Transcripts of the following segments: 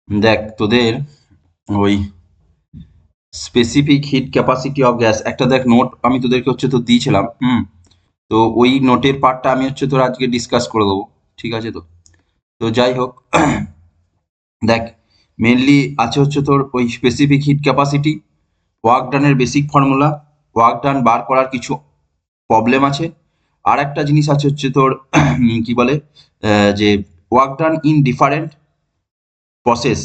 দেখ তোদের ওই specific heat capacity of gas একটা দেখ নোট আমি তোদেরকে হচ্ছে তো দিয়েছিলাম। তো ওই নোটের পার্টটা আমি হচ্ছে তোর আজকে ডিসকাস করে দেবো। ঠিক আছে? তো তো যাই হোক, দেখ মেনলি আছে হচ্ছে তোর ওই স্পেসিফিক হিট ক্যাপাসিটি, ওয়ার্ক ডানের বেসিক ফর্মুলা, ওয়ার্ক ডান বার করার কিছু প্রবলেম আছে। আর একটা জিনিস আছে হচ্ছে তোর কি বলে যে work done in different process.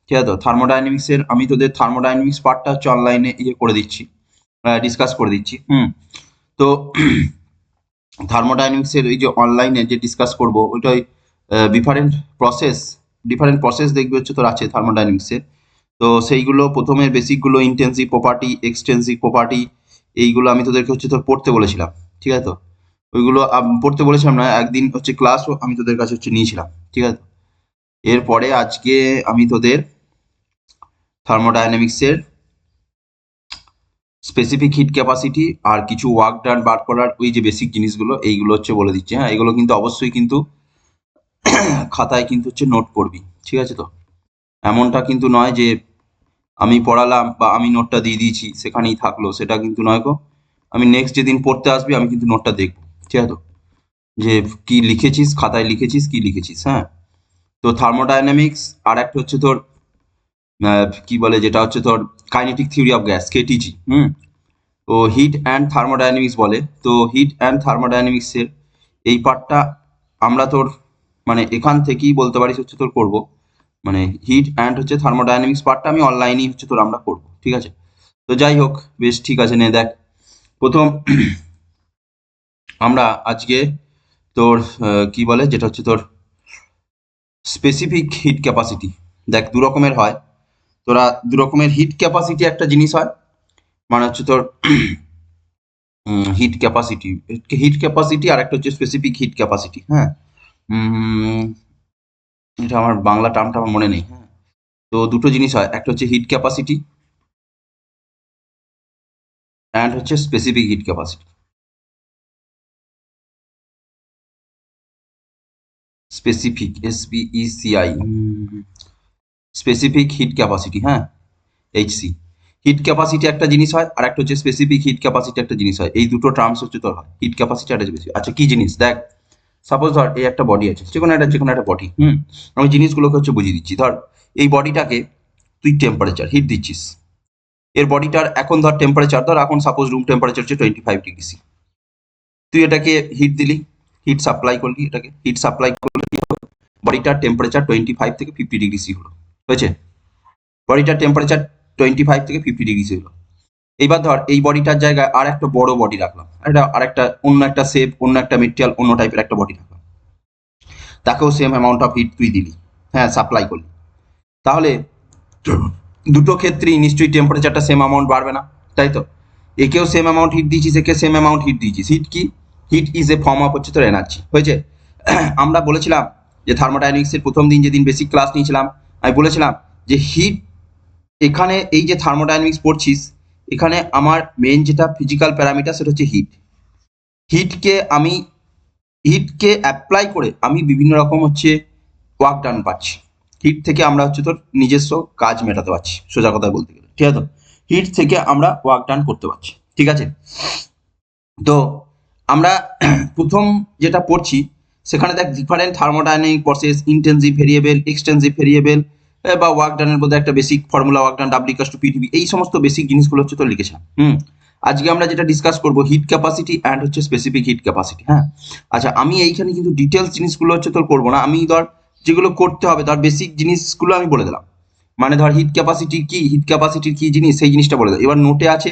ঠিক আছে? তো থার্মোডাইনামিক্সের আমি তোদের থার্মোডাইনামিক্স পার্টটা হচ্ছে অনলাইনে করে দিচ্ছি, ডিসকাস করে দিচ্ছি। তো থার্মোডাইনামিক্সের এই যে অনলাইনে যে ডিসকাস করব ওইটাই ডিফারেন্ট প্রসেস, ডিফারেন্ট প্রসেস দেখবি হচ্ছে তোর আছে থার্মোডাইনামিক্সের। তো সেইগুলো প্রথমের বেসিকগুলো ইন্টেন্সিভ প্রপার্টি, এক্সটেন্সিভ প্রপার্টি, এইগুলো আমি তোদেরকে হচ্ছে তোর পড়তে বলেছিলাম। ঠিক আছে? তো ওইগুলো পড়তে বলেছিলাম না, একদিন হচ্ছে ক্লাসও আমি তোদের কাছে হচ্ছে নিয়েছিলাম। ঠিক আছে? এরপরে আজকে আমি তোদের থার্মোডাইনামিক্সের স্পেসিফিক হিট ক্যাপাসিটি আর কিছু ওয়ার্ক ডান বার করার ওই যে বেসিক জিনিসগুলো এইগুলো হচ্ছে বলে দিচ্ছি। হ্যাঁ, এগুলো কিন্তু অবশ্যই কিন্তু খাতায় কিন্তু হচ্ছে নোট করবি। ঠিক আছে? তো এমনটা কিন্তু নয় যে আমি পড়ালাম বা আমি নোটটা দিয়ে দিয়েছি সেখানেই থাকলো, সেটা কিন্তু নয় গো। আমি নেক্সট যেদিন পড়তে আসবি আমি কিন্তু নোটটা দেখবো। ঠিক আছে? তো যে কি লিখেছিস, খাতায় লিখেছিস কি লিখেছিস। হ্যাঁ, তো থার্মোডাইনামিক্স আর একটা হচ্ছে তোর কি বলে যেটা হচ্ছে তোর কাইনেটিক থিওরি অফ গ্যাস, কেটিজি। তো হিট অ্যান্ড থার্মোডাইনামিক্স বলে। তো হিট অ্যান্ড থার্মোডাইনামিক্সের এই পার্টটা আমরা তোর মানে এখান থেকেই বলতে পারিস হচ্ছে তোর করবো। মানে হিট অ্যান্ড হচ্ছে থার্মোডাইনামিক্স পার্টটা আমি অনলাইনেই হচ্ছে তোর আমরা করবো। ঠিক আছে? তো যাই হোক, বেশ ঠিক আছে। নে দেখ, প্রথম আমরা আজকে তোর কি বলে যেটা হচ্ছে তোর স্পেসিফিক হিট ক্যাপাসিটি। দেখ দু রকমের হয়, তোরা দু রকমের হিট ক্যাপাসিটি একটা জিনিস হয়, মানে হচ্ছে তোর হিট ক্যাপাসিটি, হিট ক্যাপাসিটি আর একটা হচ্ছে স্পেসিফিক হিট ক্যাপাসিটি। হ্যাঁ, উম, এটা আমার বাংলা টার্মটা আমার মনে নেই। হ্যাঁ, তো দুটো জিনিস হয়, একটা হচ্ছে হিট ক্যাপাসিটি অ্যান্ড হচ্ছে specific heat capacity. Specific, SPECI, specific heat capacity. হ্যাঁ, HC। হিট ক্যাপাসিটি একটা জিনিস হয় আর একটা হচ্ছে স্পেসিফিক হিট ক্যাপাসিটি একটা জিনিস হয়। এই দুটো টার্মস হচ্ছে তোর হয় হিট ক্যাপাসিটি আর স্পেসিফিক। আচ্ছা, কি জিনিস দেখ, সাপোজ ধর এই একটা বডি আছে, যে কোনো একটা বডি। আমি জিনিসগুলোকে হচ্ছে বুঝিয়ে দিচ্ছি। ধর এই বডিটাকে তুই টেম্পারেচার হিট দিচ্ছিস, এর বডিটার এখন ধর টেম্পারেচার, ধর এখন সাপোজ রুম টেম্পারেচার হচ্ছে 25 ডিগ্রি সি। তুই এটাকে হিট দিলি, হিট সাপ্লাই করলি, এটাকে হিট সাপ্লাই করলে বডিটার টেম্পারেচার 25 থেকে 50 ডিগ্রি সি হলো। হয়েছে? বডিটার টেম্পারেচার 25 থেকে 50 ডিগ্রি সি হলো। এইবার ধর এই বডিটার জায়গায় আর একটা বড় বডি রাখলাম, এটা আর একটা অন্য একটা শেপ, অন্য একটা মেটেরিয়াল, অন্য টাইপের একটা বডি রাখলাম, তাকেও সেম অ্যামাউন্ট অফ হিট তুই দিলি, হ্যাঁ সাপ্লাই করলি। তাহলে দুটো ক্ষেত্রেই নিশ্চয়ই টেম্পারেচারটা সেম অ্যামাউন্ট বাড়বে না, তাই তো? একেও সেম অ্যামাউন্ট হিট দিয়েছিস, একে সেম অ্যামাউন্ট হিট দিয়েছিস। হিট কি? Heat is a form of হচ্ছে তোর এনার্জি। হয়েছে? আমরা বলেছিলাম যে থার্মোডাইনামিক্সের প্রথম দিন যেদিন বেসিক ক্লাস নিয়েছিলাম, আমি বলেছিলাম যে হিট, এখানে এই যে থার্মোডাইনামিক্স পড়ছিস, এখানে আমার মেন যেটা ফিজিক্যাল প্যারামিটার সেটা হচ্ছে হিট। হিটকে আমি হিটকে অ্যাপ্লাই করে আমি বিভিন্ন রকম হচ্ছে ওয়ার্ক ডান পাচ্ছি। হিট থেকে আমরা হচ্ছে তোর নিজস্ব কাজ মেটাতে পারছি, সোজা কথা বলতে গেলে। ঠিক আছে? তো হিট থেকে আমরা ওয়ার্ক ডান করতে পারছি। ঠিক আছে? তো আমরা প্রথম যেটা পড়ছি সেখানে দেখ different thermodynamic process, intensive variable, extensive variable, বা ওয়ার্ক ডানের মধ্যে একটা বেসিক ফর্মুলা, ওয়ার্ক ডান W=PdV, এই সমস্ত বেসিক জিনিসগুলো হচ্ছে তো লিখেছিলাম। আজকে আমরা যেটা ডিসকাস করব হিট ক্যাপাসিটি অ্যান্ড হচ্ছে স্পেসিফিক হিট ক্যাপাসিটি। হ্যাঁ, আচ্ছা, আমি এইখানে কিন্তু ডিটেলস জিনিসগুলো হচ্ছে তোর করবো না, আমি ধর যেগুলো করতে হবে ধর বেসিক জিনিসগুলো আমি বলে দিলাম। মানে ধর হিট ক্যাপাসিটি কি, হিট ক্যাপাসিটির কি জিনিস সেই জিনিসটা বলে দিলাম। এবার নোটে আছে,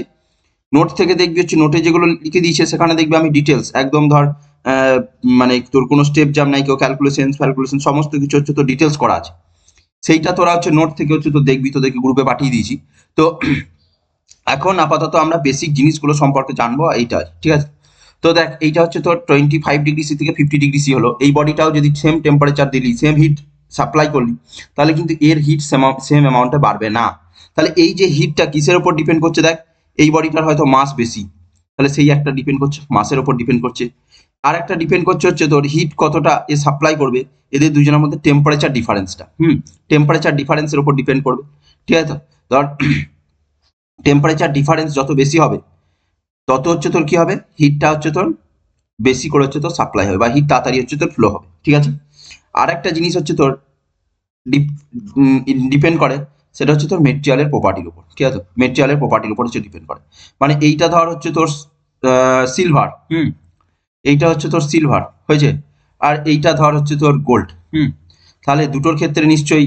নোট থেকে দেখবি হচ্ছে নোটে যেগুলো লিখে দিয়েছে সেখানে দেখবি আমি ডিটেলস একদম ধর মানে তোর কোনো স্টেপ জাম নাই, কেউ ক্যালকুলেশন সমস্ত কিছু হচ্ছে তোর ডিটেলস করা আছে। সেইটা তোরা হচ্ছে নোট থেকে হচ্ছে তো দেখবি, তোদেরকে গ্রুপে পাঠিয়ে দিয়েছি। তো এখন আপাতত আমরা বেসিক জিনিসগুলো সম্পর্কে জানবো, এইটাই। ঠিক আছে? তো দেখ এইটা হচ্ছে তোর 25 ডিগ্রি সি থেকে 50 ডিগ্রি সি হলো। এই বডিটাও যদি সেম টেম্পারেচার দিলি, সেম হিট সাপ্লাই করলি, তাহলে কিন্তু এর হিট সেম অ্যামাউন্টে বাড়বে না। তাহলে এই যে হিটটা কিসের উপর ডিপেন্ড করছে দেখ, এই বডিটার হয়তো মাস বেশি, তাহলে সেই একটা ডিপেন্ড করছে, মাসের ওপর ডিপেন্ড করছে। আর একটা ডিপেন্ড করছে হচ্ছে তোর হিট কতটা এ সাপ্লাই করবে, এদের দুজনের মধ্যে টেম্পারেচার ডিফারেন্সটা, টেম্পারেচার ডিফারেন্সের ওপর ডিপেন্ড করবে। ঠিক আছে, ধর টেম্পারেচার ডিফারেন্স যত বেশি হবে তত হচ্ছে তোর কি হবে, হিটটা হচ্ছে তোর বেশি করে হচ্ছে তোর সাপ্লাই হবে বা হিট তাড়াতাড়ি হচ্ছে তোর ফ্লো হবে। ঠিক আছে, আর একটা জিনিস হচ্ছে তোর ডিপেন্ড করে, সেটা হচ্ছে তোর মেটেরিয়ালের প্রপার্টির উপর। ঠিক আছে, মেটেরিয়ালের প্রপার্টির উপর হচ্ছে ডিপেন্ড করে। মানে এইটা ধর হচ্ছে তোর সিলভার, এইটা হচ্ছে তোর সিলভার হয়েছে, আর এইটা ধর হচ্ছে তোর গোল্ড। তাহলে দুটোর ক্ষেত্রে নিশ্চয়ই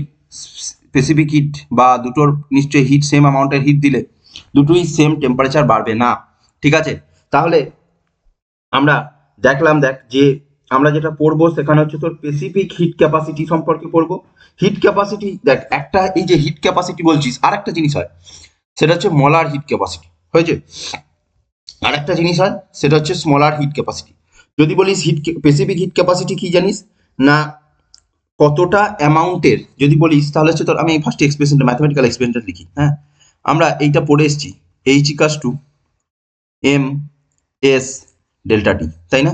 স্পেসিফিক হিট বা দুটোর নিশ্চয়ই হিট সেম অ্যামাউন্টের হিট দিলে দুটোই সেম টেম্পারেচার বাড়বে না। ঠিক আছে, তাহলে আমরা দেখলাম দেখ যে আমরা যেটা পড়বো সেখানে হচ্ছে তোর স্পেসিফিক হিট ক্যাপাসিটি সম্পর্কে পড়বো। হিট ক্যাপাসিটি দেখ, একটা এই যে হিট ক্যাপাসিটি বলছিস, আর একটা জিনিস হয় সেটা হচ্ছে মলার হিট ক্যাপাসিটি হয়েছে, আর একটা জিনিস হয় সেটা হচ্ছে স্মলার হিট ক্যাপাসিটি। যদি বলিস হিট স্পেসিফিক হিট ক্যাপাসিটি কি জানিস না, কতটা অ্যামাউন্টের যদি বলিস তাহলে হচ্ছে তোর, আমি ফার্স্ট এক্সপ্রেশনটা ম্যাথমেটিক্যাল এক্সপ্রেশনটা লিখি। হ্যাঁ, আমরা এইটা পড়ে এসেছি H equals to M S delta T, তাই না?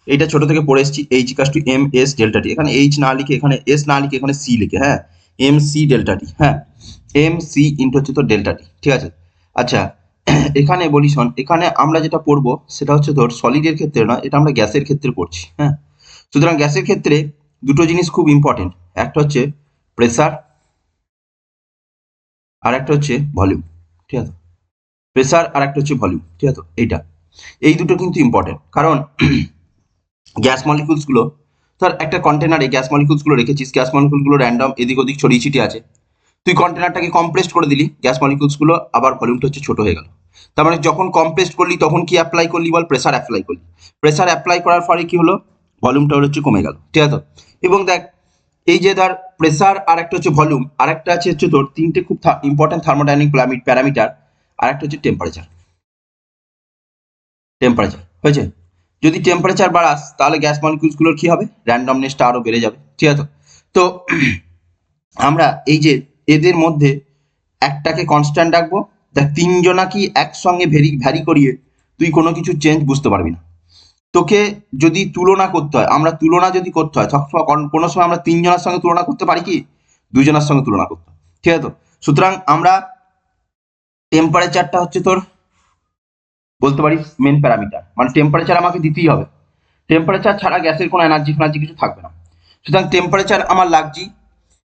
এইটা ছোট থেকে পড়ে এসেছি H equals to M S delta T, এখানে এইচ না লিখে এখানে এস না লিখে এখানে সি লিখে, হ্যাঁ, এম সি ডেল্টা টি, হ্যাঁ, এম সি ইন্টু হচ্ছে তোর ডেল্টা টি। ঠিক আছে, আচ্ছা এখানে বলি শোন, এখানে আমরা যেটা পড়বো সেটা হচ্ছে তোর সলিডের ক্ষেত্রে নয়, এটা আমরা গ্যাসের ক্ষেত্রে পড়ছি। হ্যাঁ, সুতরাং গ্যাসের ক্ষেত্রে দুটো জিনিস খুব ইম্পর্টেন্ট, একটা হচ্ছে প্রেসার আর একটা হচ্ছে ভলিউম। ঠিক আছে, প্রেসার আর একটা হচ্ছে ভলিউম। ঠিক আছে, এইটা এই দুটো কিন্তু ইম্পর্টেন্ট, কারণ গ্যাস মলিকুলসগুলো ধর একটা কন্টেনারে গ্যাস মলিকুলসগুলো রেখেছিস, গ্যাস মলিকুলগুলো র্যান্ডম এদিক ওদিক ছড়িয়ে ছিটিয়ে আছে, তুই কন্টেনারটাকে কম্প্রেসড করে দিলি, গ্যাস মলিকুলসগুলো আবার ভলিউমটা হচ্ছে ছোট হয়ে গেল। তার মানে যখন কম্প্রেসড করলি তখন কি অ্যাপ্লাই করলি বল, প্রেসার অ্যাপ্লাই করলি, প্রেসার অ্যাপ্লাই করার ফলে কি হলো, ভলিউমটা হচ্ছে কমে গেল। ঠিক আছে, এবং দেখ এই যে ধর প্রেসার আর একটা হচ্ছে ভলিউম, আর একটা আছে হচ্ছে তোর তিনটে খুব ইম্পর্টেন্ট থার্মোডাইনামিক প্যারামিটার, আর একটা হচ্ছে টেম্পারেচার। টেম্পারেচার হয়েছে, যদি টেম্পারেচার বাড়াস তাহলে গ্যাস মলিকুলসগুলোর কি হবে, র্যান্ডমনেসটা আরো বেড়ে যাবে। ঠিক আছে, তো আমরা এই যে এদের মধ্যে একটাকে কনস্ট্যান্ট রাখবো, দেখ তিনজনা কি একসঙ্গে ভ্যারি করিয়ে তুই কোনো কিছু চেঞ্জ বুঝতে পারবি না। তোকে যদি তুলনা করতে হয়, আমরা তুলনা যদি করতে হয় তখন কোনো সময় আমরা তিনজনের সঙ্গে তুলনা করতে পারি কি, দুজনের সঙ্গে তুলনা করতে হয়। ঠিক আছে, তো সুতরাং আমরা টেম্পারেচারটা হচ্ছে তোর বলতে পারিস মেন প্যারামিটার, মানে টেম্পারেচার আমাকে দিতেই হবে, টেম্পারেচার ছাড়া গ্যাসের কোনো এনার্জি ফেনার্জি কিছু থাকবে না। সুতরাং টেম্পারেচার আমার লাগছি,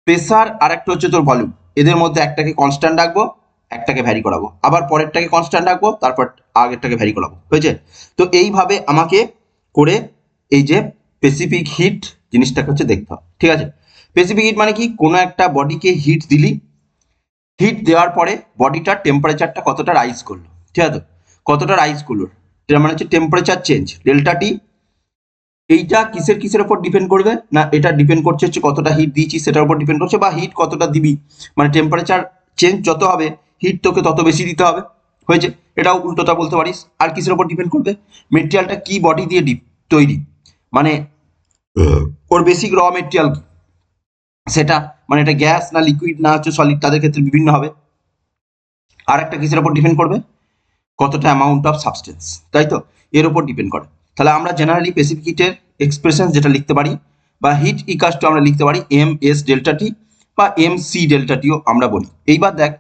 প্রেসার আর একটা হচ্ছে তোর ভলিউম, এদের মধ্যে একটাকে কনস্ট্যান্ট রাখবো, একটাকে ভ্যারি করাবো, আবার পরেরটাকে কনস্ট্যান্ট রাখবো, তারপর আগেরটাকে ভ্যারি করাবো। হয়েছে, তো এইভাবে আমাকে করে এই যে স্পেসিফিক হিট জিনিসটাকে হচ্ছে দেখতে হবে। ঠিক আছে, স্পেসিফিক হিট মানে কি, কোনো একটা বডিকে হিট দিলি, হিট দেওয়ার পরে বডিটার টেম্পারেচারটা কতটা রাইজ করলো। ঠিক আছে, কতটা রাইজ করলো, এটা মানে হচ্ছে টেম্পারেচার চেঞ্জ ডেল্টা টি। এইটা কিসের কিসের উপর ডিপেন্ড করবে না, এটা ডিপেন্ড করছে হচ্ছে কতটা হিট দিয়েছি সেটার উপর ডিপেন্ড করছে, বা হিট কতটা দিবি, মানে টেম্পারেচার চেঞ্জ যত হবে হিট তোকে তত বেশি দিতে হবে। হয়েছে, এটাও উল্টোটা বলতে পারিস। আর কিসের উপর ডিপেন্ড করবে, মেটেরিয়ালটা কি বডি দিয়ে তৈরি, মানে ওর বেসিক র মেটেরিয়াল কি সেটা, মানে এটা গ্যাস না লিকুইড না হচ্ছে সলিড, তাদের ক্ষেত্রে বিভিন্ন হবে। আর একটা কিসের উপর ডিপেন্ড করবে, কতটা অ্যামাউন্ট অফ সাবস্টেন্স, তাই তো, এর উপর ডিপেন্ড করে। তাহলে আমরা জেনারেলি স্পেসিফিক হিটের এক্সপ্রেশন যেটা লিখতে পারি বা হিট ইকাস টু আমরা লিখতে পারি এম এস ডেল্টা টি বা এম সি ডেল্টা টিও আমরা বলি। এইবার দেখ,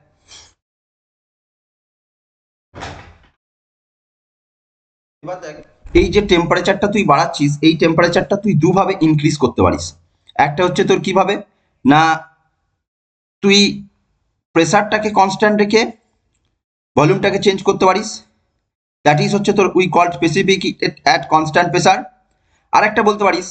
এবার দেখ এই যে টেম্পারেচারটা তুই বাড়াচ্ছিস, এই টেম্পারেচারটা তুই দুভাবে ইনক্রিজ করতে পারিস। একটা হচ্ছে তোর কিভাবে না, তুই প্রেসারটাকে কনস্ট্যান্ট রেখে ভলিউমটাকে চেঞ্জ করতে পারিস, দ্যাট ইজ হচ্ছে তোর we called specific at constant pressure. আর একটা বলতে পারিস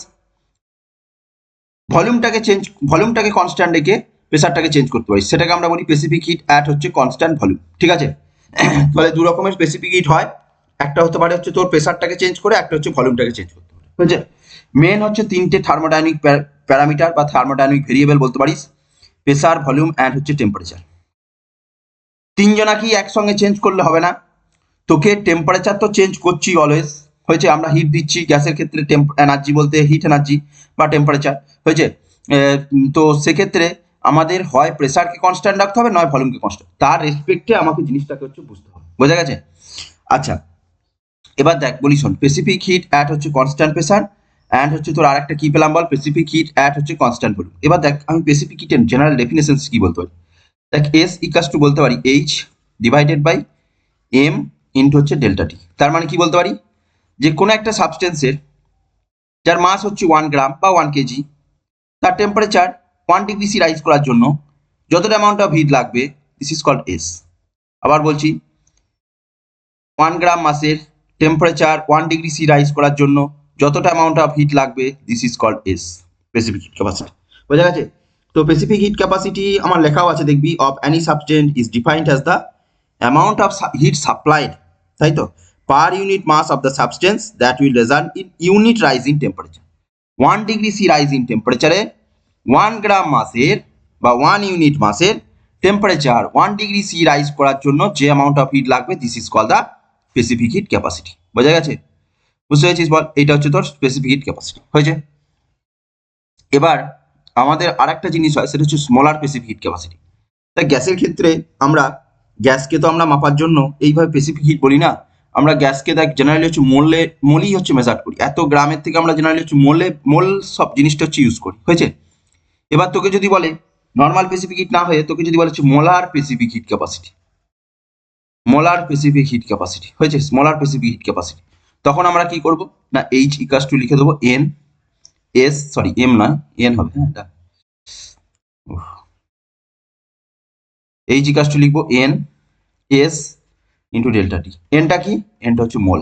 ভলিউমটাকে কনস্ট্যান্ট রেখে প্রেসারটাকে চেঞ্জ করতে পারিস, সেটাকে আমরা বলি স্পেসিফিক হিট অ্যাট হচ্ছে কনস্ট্যান্ট ভলিউম। ঠিক আছে, তাহলে দু রকমের স্পেসিফিক হিট হয়, একটা হতে পারে হচ্ছে তোর প্রেসারটাকে চেঞ্জ করে, একটা হচ্ছে ভলিউমটাকে চেঞ্জ করতে পারে। বুঝছে, মেন হচ্ছে তিনটে থার্মোডাইনামিক প্যারামিটার বা থার্মোডাইনামিক ভেরিয়েবল বলতে পারিস, প্রেসার ভলিউম অ্যান্ড হচ্ছে টেম্পারেচার। তিনজনা কি একসঙ্গে চেঞ্জ করলে হবে না, তোকে টেম্পারেচার তো চেঞ্জ করছি অলওয়েজ। হয়েছে, আমরা হিট দিচ্ছি গ্যাসের ক্ষেত্রে, এনার্জি বলতে হিট এনার্জি বা টেম্পারেচার। হয়েছে, তো সেক্ষেত্রে আমাদের হয় প্রেসারকে কনস্ট্যান্ট রাখতে হবে, নয় ভলিউমকে কনস্ট্যান্ট, তার রেসপেক্টে আমাকে জিনিসটাকে হচ্ছে বুঝতে হবে। বোঝা গেছে? আচ্ছা, এবার দেখ বলি শোন, স্পেসিফিক হিট অ্যাট হচ্ছে কনস্ট্যান্ট প্রেসার, অ্যান্ড হচ্ছে তোর আরেকটা কি পেলাম বল, স্পেসিফিক হিট অ্যাট হচ্ছে কনস্ট্যান্ট ভলিউম। এবার দেখ আমি স্পেসিফিক হিটের জেনারেল ডেফিনেশন কি বলতে পারি, দেখ এস ইকাস টু বলতে পারি H divided by M into হচ্ছে ডেল্টা টি। তার মানে কি বলতে পারি, যে কোনো একটা সাবস্টেন্সের যার মাস হচ্ছে 1 গ্রাম বা 1 কেজি, তার টেম্পারেচার 1 ডিগ্রি সি রাইজ করার জন্য যতটা অ্যামাউন্ট অফ হিট লাগবে, দিস ইজ কল্ড এস। আবার বলছি, 1 গ্রাম মাসের টেম্পারেচার 1 ডিগ্রি সি রাইজ করার জন্য যতটা অ্যামাউন্ট অফ হিট লাগবে, this is called S, specific heat capacity. বোঝা গেছে? তো স্পেসিফিক হিট ক্যাপাসিটি আমার লেখাও আছে দেখবি, of any substance is defined as the amount of heat supplied, তাই তো, per unit mass of the substance that will result in unit rise in temperature. 1 degree C rise in টেম্পারেচারে 1 গ্রাম মাসের বা 1 unit মাসের টেম্পারেচার 1 ডিগ্রি সি রাইজ করার জন্য যে amount of heat লাগবে, this is call the specific heat capacity. বোঝা গেছে? বুঝতে পেরেছিস বল? এটা হচ্ছে তোর স্পেসিফিক হিট ক্যাপাসিটি হয়েছে। এবার আমাদের আরেকটা জিনিস হয়, সেটা হচ্ছে স্মলার স্পেসিফিক হিট ক্যাপাসিটি। তাই গ্যাসের ক্ষেত্রে আমরা গ্যাসকে তো আমরা মাপার জন্য এইভাবে স্পেসিফিক হিট বলি না, আমরা গ্যাসকে দেখ জেনারেলি হচ্ছে মোলই হচ্ছে মেজার করি। এত গ্রামের থেকে আমরা জেনারেলি হচ্ছে মোল সব জিনিসটা হচ্ছে ইউজ করি, হয়েছে। এবার তোকে যদি বলে নর্মাল স্পেসিফিক হিট না হয়ে তোকে যদি বলে হচ্ছে molar specific heat capacity, molar specific heat capacity হয়েছে, স্মলার স্পেসিফিক হিট ক্যাপাসিটি, তখন আমরা কি করব না, এইচ ইকাস টু লিখে দেবো এন এস, সরি এম নয় এন হবে, হ্যাঁ এটা এইচ ইকাস টু লিখবো এন এস ইন্টু ডেল্টা টি। এনটা কি, এনটা হচ্ছে মোল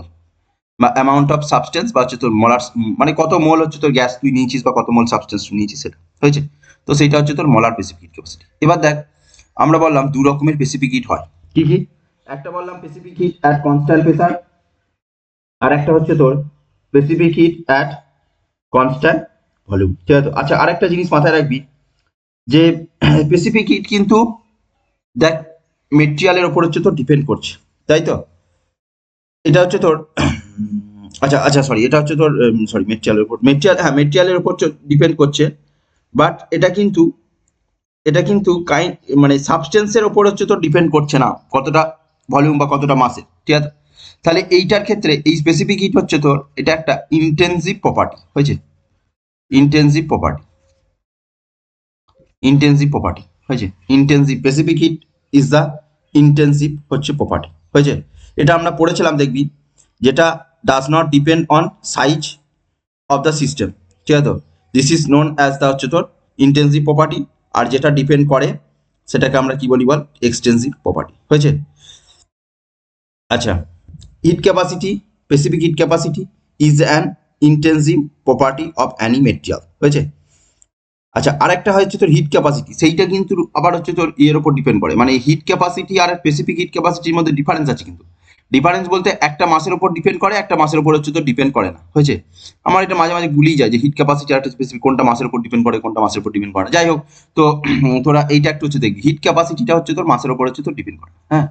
বা অ্যামাউন্ট অফ সাবস্টেন্স, বা হচ্ছে তোর মোলার, মানে কত মোল হচ্ছে তোর গ্যাস তুই নিয়েছিস বা কত মোল সাবস্টেন্স তুই নিয়েছিস, সেটা হয়েছে। তো সেইটা হচ্ছে তোর মোলার স্পেসিফিক হিট ক্যাপাসিটি। এবার দেখ আমরা বললাম দু রকমের স্পেসিফিক হিট হয়, কি কি, একটা বললাম specific heat at constant pressure, আর একটা হচ্ছে তোর specific heat at constant volume, ঠিক আছে। আচ্ছা আরেকটা জিনিস মাথায় রাখবি, যে স্পেসিফিক হিট কিন্তু দেখ মেটেরিয়ালের ওপর হচ্ছে তোর ডিপেন্ড করছে, তাই তো। এটা হচ্ছে তোর আচ্ছা আচ্ছা সরি, এটা হচ্ছে তোর সরি মেটেরিয়ালের উপর, হ্যাঁ মেটেরিয়ালের উপর ডিপেন্ড করছে, বাট এটা কিন্তু মানে সাবস্টেন্সের ওপর হচ্ছে তোর ডিপেন্ড করছে না, কতটা ভলিউম বা কতটা মাসে, ঠিক আছে। তাহলে এইটার ক্ষেত্রে এই স্পেসিফিক হিট হচ্ছে তোর, এটা একটা ইন্টেন্সিভ প্রপার্টি, হয়েছে, ইন্টেন্সিভ প্রপার্টি, ইন্টেন্সিভ প্রপার্টি হয়েছে, intensive specific hit is the intensive হচ্ছে প্রপার্টি, হয়েছে। এটা আমরা পড়েছিলাম দেখবি, যেটা does not depend on size of the system, ঠিক আছে। তো this is known as the হচ্ছে তোর ইন্টেন্সিভ প্রপার্টি, আর যেটা ডিপেন্ড করে সেটাকে আমরা কি বলি বল, এক্সটেন্সিভ প্রপার্টি, হয়েছে। আচ্ছা hit capacity, specific heat capacity is an intensive property of Annie material, হয়েছে। আচ্ছা আরেকটা হচ্ছে তোর হিট ক্যাপাসিটি, সেইটা কিন্তু আবার হচ্ছে তোর এর উপর ডিপেন্ড করে, মানে হিট ক্যাপাসিটি আর স্পেসিফিক হিট ক্যাপাসিটির মধ্যে ডিফারেন্স আছে কিন্তু। ডিফারেন্স বলতে একটা মাসের উপর ডিপেন্ড করে, একটা মাসের উপর হচ্ছে তোর ডিপেন্ড করে না, হয়েছে। আমার এটা মাঝে মাঝে ভুলেই যায় যে হিট ক্যাপাসিটি আর স্পেসিফিক কোনটা মাসের উপর ডিপেন্ড করে কোনটা মাসের উপর ডিপেন্ড করে না। যাই হোক, তো তোরা এইটা একটু হচ্ছে দেখবি, হিট ক্যাপাসিটিটা হচ্ছে তোর মাসের উপর হচ্ছে তোর ডিপেন্ড করে, হ্যাঁ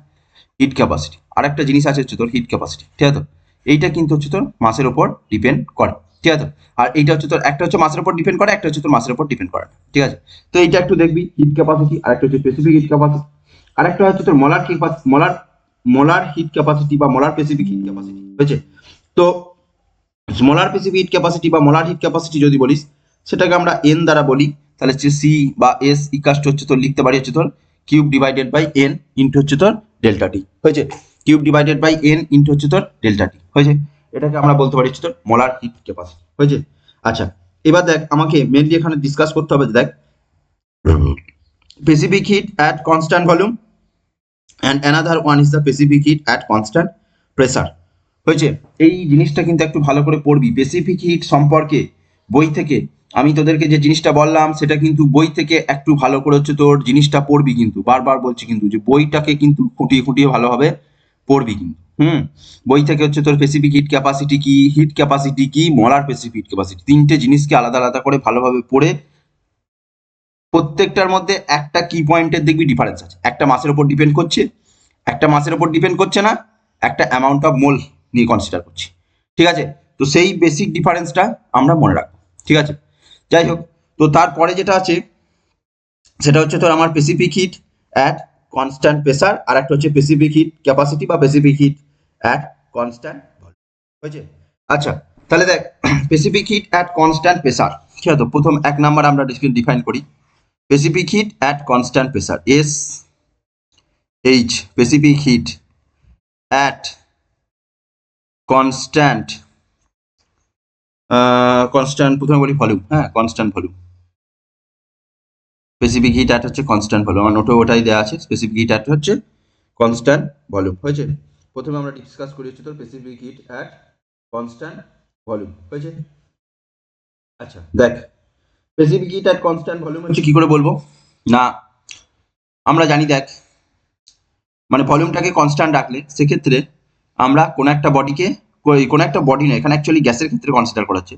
হিট ক্যাপাসিটি। আরেকটা জিনিস আছে হচ্ছে তোর হিট ক্যাপাসিটি, ঠিক আছে। এইটা কিন্তু হচ্ছে তোর মাসের উপর ডিপেন্ড করে, ঠিক আছে। আর এইটা হচ্ছে তোর একটা হচ্ছে মাসের উপর ডিপেন্ড করে, একটা হচ্ছে তোর মাসের উপর ডিপেন্ড করে না, ঠিক আছে। তো এইটা একটু দেখবি হিট ক্যাপাসিটি, আর একটা হচ্ছে স্পেসিফিক হিট ক্যাপাসিটি, আরেকটা হচ্ছে তোর মোলার হিট ক্যাপাসিটি বা মোলার স্পেসিফিক হিট ক্যাপাসিটি, হয়েছে। তো স্মলার স্পেসিফিক হিট ক্যাপাসিটি বা মোলার হিট ক্যাপাসিটি যদি বলিস, সেটাকে আমরা এন দ্বারা বলি, তাহলে হচ্ছে সি বা এস ইকাস্ট হচ্ছে তোর লিখতে পারি হচ্ছে তোর cube divided by N into হচ্ছে তোর ডেল্টা টি, হয়েছে। Cube divided by N into হচ্ছে তোর ডেল্টা টি, হয়েছে। এটাকে আমরা বলতে পারি হচ্ছে তোর মোলার হিট ক্যাপাসিটি, হয়েছে। আচ্ছা এবার দেখ আমাকে মেনলি এখানে ডিসকাস করতে হবে, দেখ specific heat at constant volume and another one is the specific heat at constant pressure, হয়েছে। এই জিনিসটা কিন্তু একটু ভালো করে পড়বি, স্পেসিফিক হিট সম্পর্কে বই থেকে আমি তোদেরকে যে জিনিসটা বললাম সেটা কিন্তু বই থেকে একটু ভালো করে হচ্ছে তোর জিনিসটা পড়বি, কিন্তু বারবার বলছি কিন্তু যে বইটাকে কিন্তু খুঁটিয়ে খুঁটিয়ে ভালোভাবে পড়বি কিন্তু, বই থেকে হচ্ছে তোর স্পেসিফিক হিট ক্যাপাসিটি কি মোলার স্পেসিফিক হিট ক্যাপাসিটি, তিনটে জিনিসকে আলাদা আলাদা করে ভালোভাবে পড়ে প্রত্যেকটার মধ্যে একটা কি পয়েন্টের দেখবি ডিফারেন্স আছে, একটা মাসের উপর ডিপেন্ড করছে, একটা মাসের উপর ডিপেন্ড করছে না, একটা অ্যামাউন্ট অফ মোল নিয়ে কনসিডার করছি, ঠিক আছে। তো সেই বেসিক ডিফারেন্সটা আমরা মনে রাখবো, ঠিক আছে। যাই হোক, তো তারপরে যেটা আছে সেটা হচ্ছে তোর আমার specific heat at constant pressure, আর একটা হচ্ছে স্পেসিফিক হিট ক্যাপাসিটি বা স্পেসিফিক হিট অ্যাট কনস্ট্যান্ট হয়েছে? আচ্ছা, তাহলে দেখ specific heat at constant pressure, ঠিক আছে? তো প্রথম এক নাম্বার আমরা ডিফাইন করি specific heat at constant pressure, S H specific heat at constant constant, প্রথমে বলি ভলিউম, হ্যাঁ constant volume. Specific heat at হচ্ছে কনস্ট্যান্ট ভলিউম, আমার নোটে ওটাই দেওয়া আছে, স্পেসিফিক হিট অ্যাট হচ্ছে কনস্ট্যান্ট ভলিউম। হয়েছে? প্রথমে আমরা ডিসকাস করি হচ্ছে তোর specific heat at constant volume. হয়েছে? আচ্ছা দেখ specific heat at constant volume হচ্ছে কি করে বলবো না, আমরা জানি দেখ মানে ভলিউমটাকে কনস্ট্যান্ট রাখলে সেক্ষেত্রে আমরা কোনো একটা বডিকে, কোনো একটা বডি নয়, এখানে অ্যাকচুয়ালি গ্যাসের ক্ষেত্রে কনসিডার করা হচ্ছে,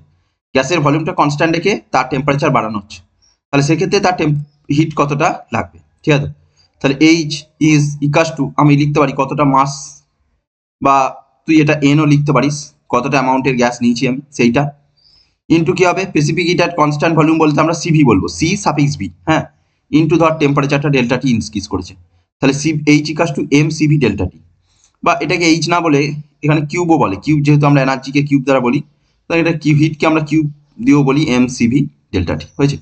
গ্যাসের ভলিউমটা কনস্ট্যান্ট রেখে তার টেম্পারেচার বাড়ানো হচ্ছে, তাহলে সেক্ষেত্রে তার হিট কতটা লাগবে, ঠিক আছে? তাহলে এইচ ইজ ইকাস টু, আমি লিখতে পারি কতটা মাস, বা তুই এটা এনও লিখতে পারিস, কতটা অ্যামাউন্টের গ্যাস নিয়েছি আমি সেইটা, ইন্টু কি হবে specific heat at constant volume বলতে আমরা সিভি বলবো, সি সাফিক্স ভি, হ্যাঁ, ইন্টু ধর টেম্পারেচারটা ডেল্টা টি ইনক্রিজ করেছে, তাহলে C H equals to M C V delta T, বা এটাকে এইচ না বলে এখানে কিউবও বলে, কিউব যেহেতু আমরা এনার্জিকে কিউব দ্বারা বলি, তাহলে এটা কিউ হিটকে আমরা কিউব দিয়েও বলি এম সিভি ডেল্টা টি। হয়েছে?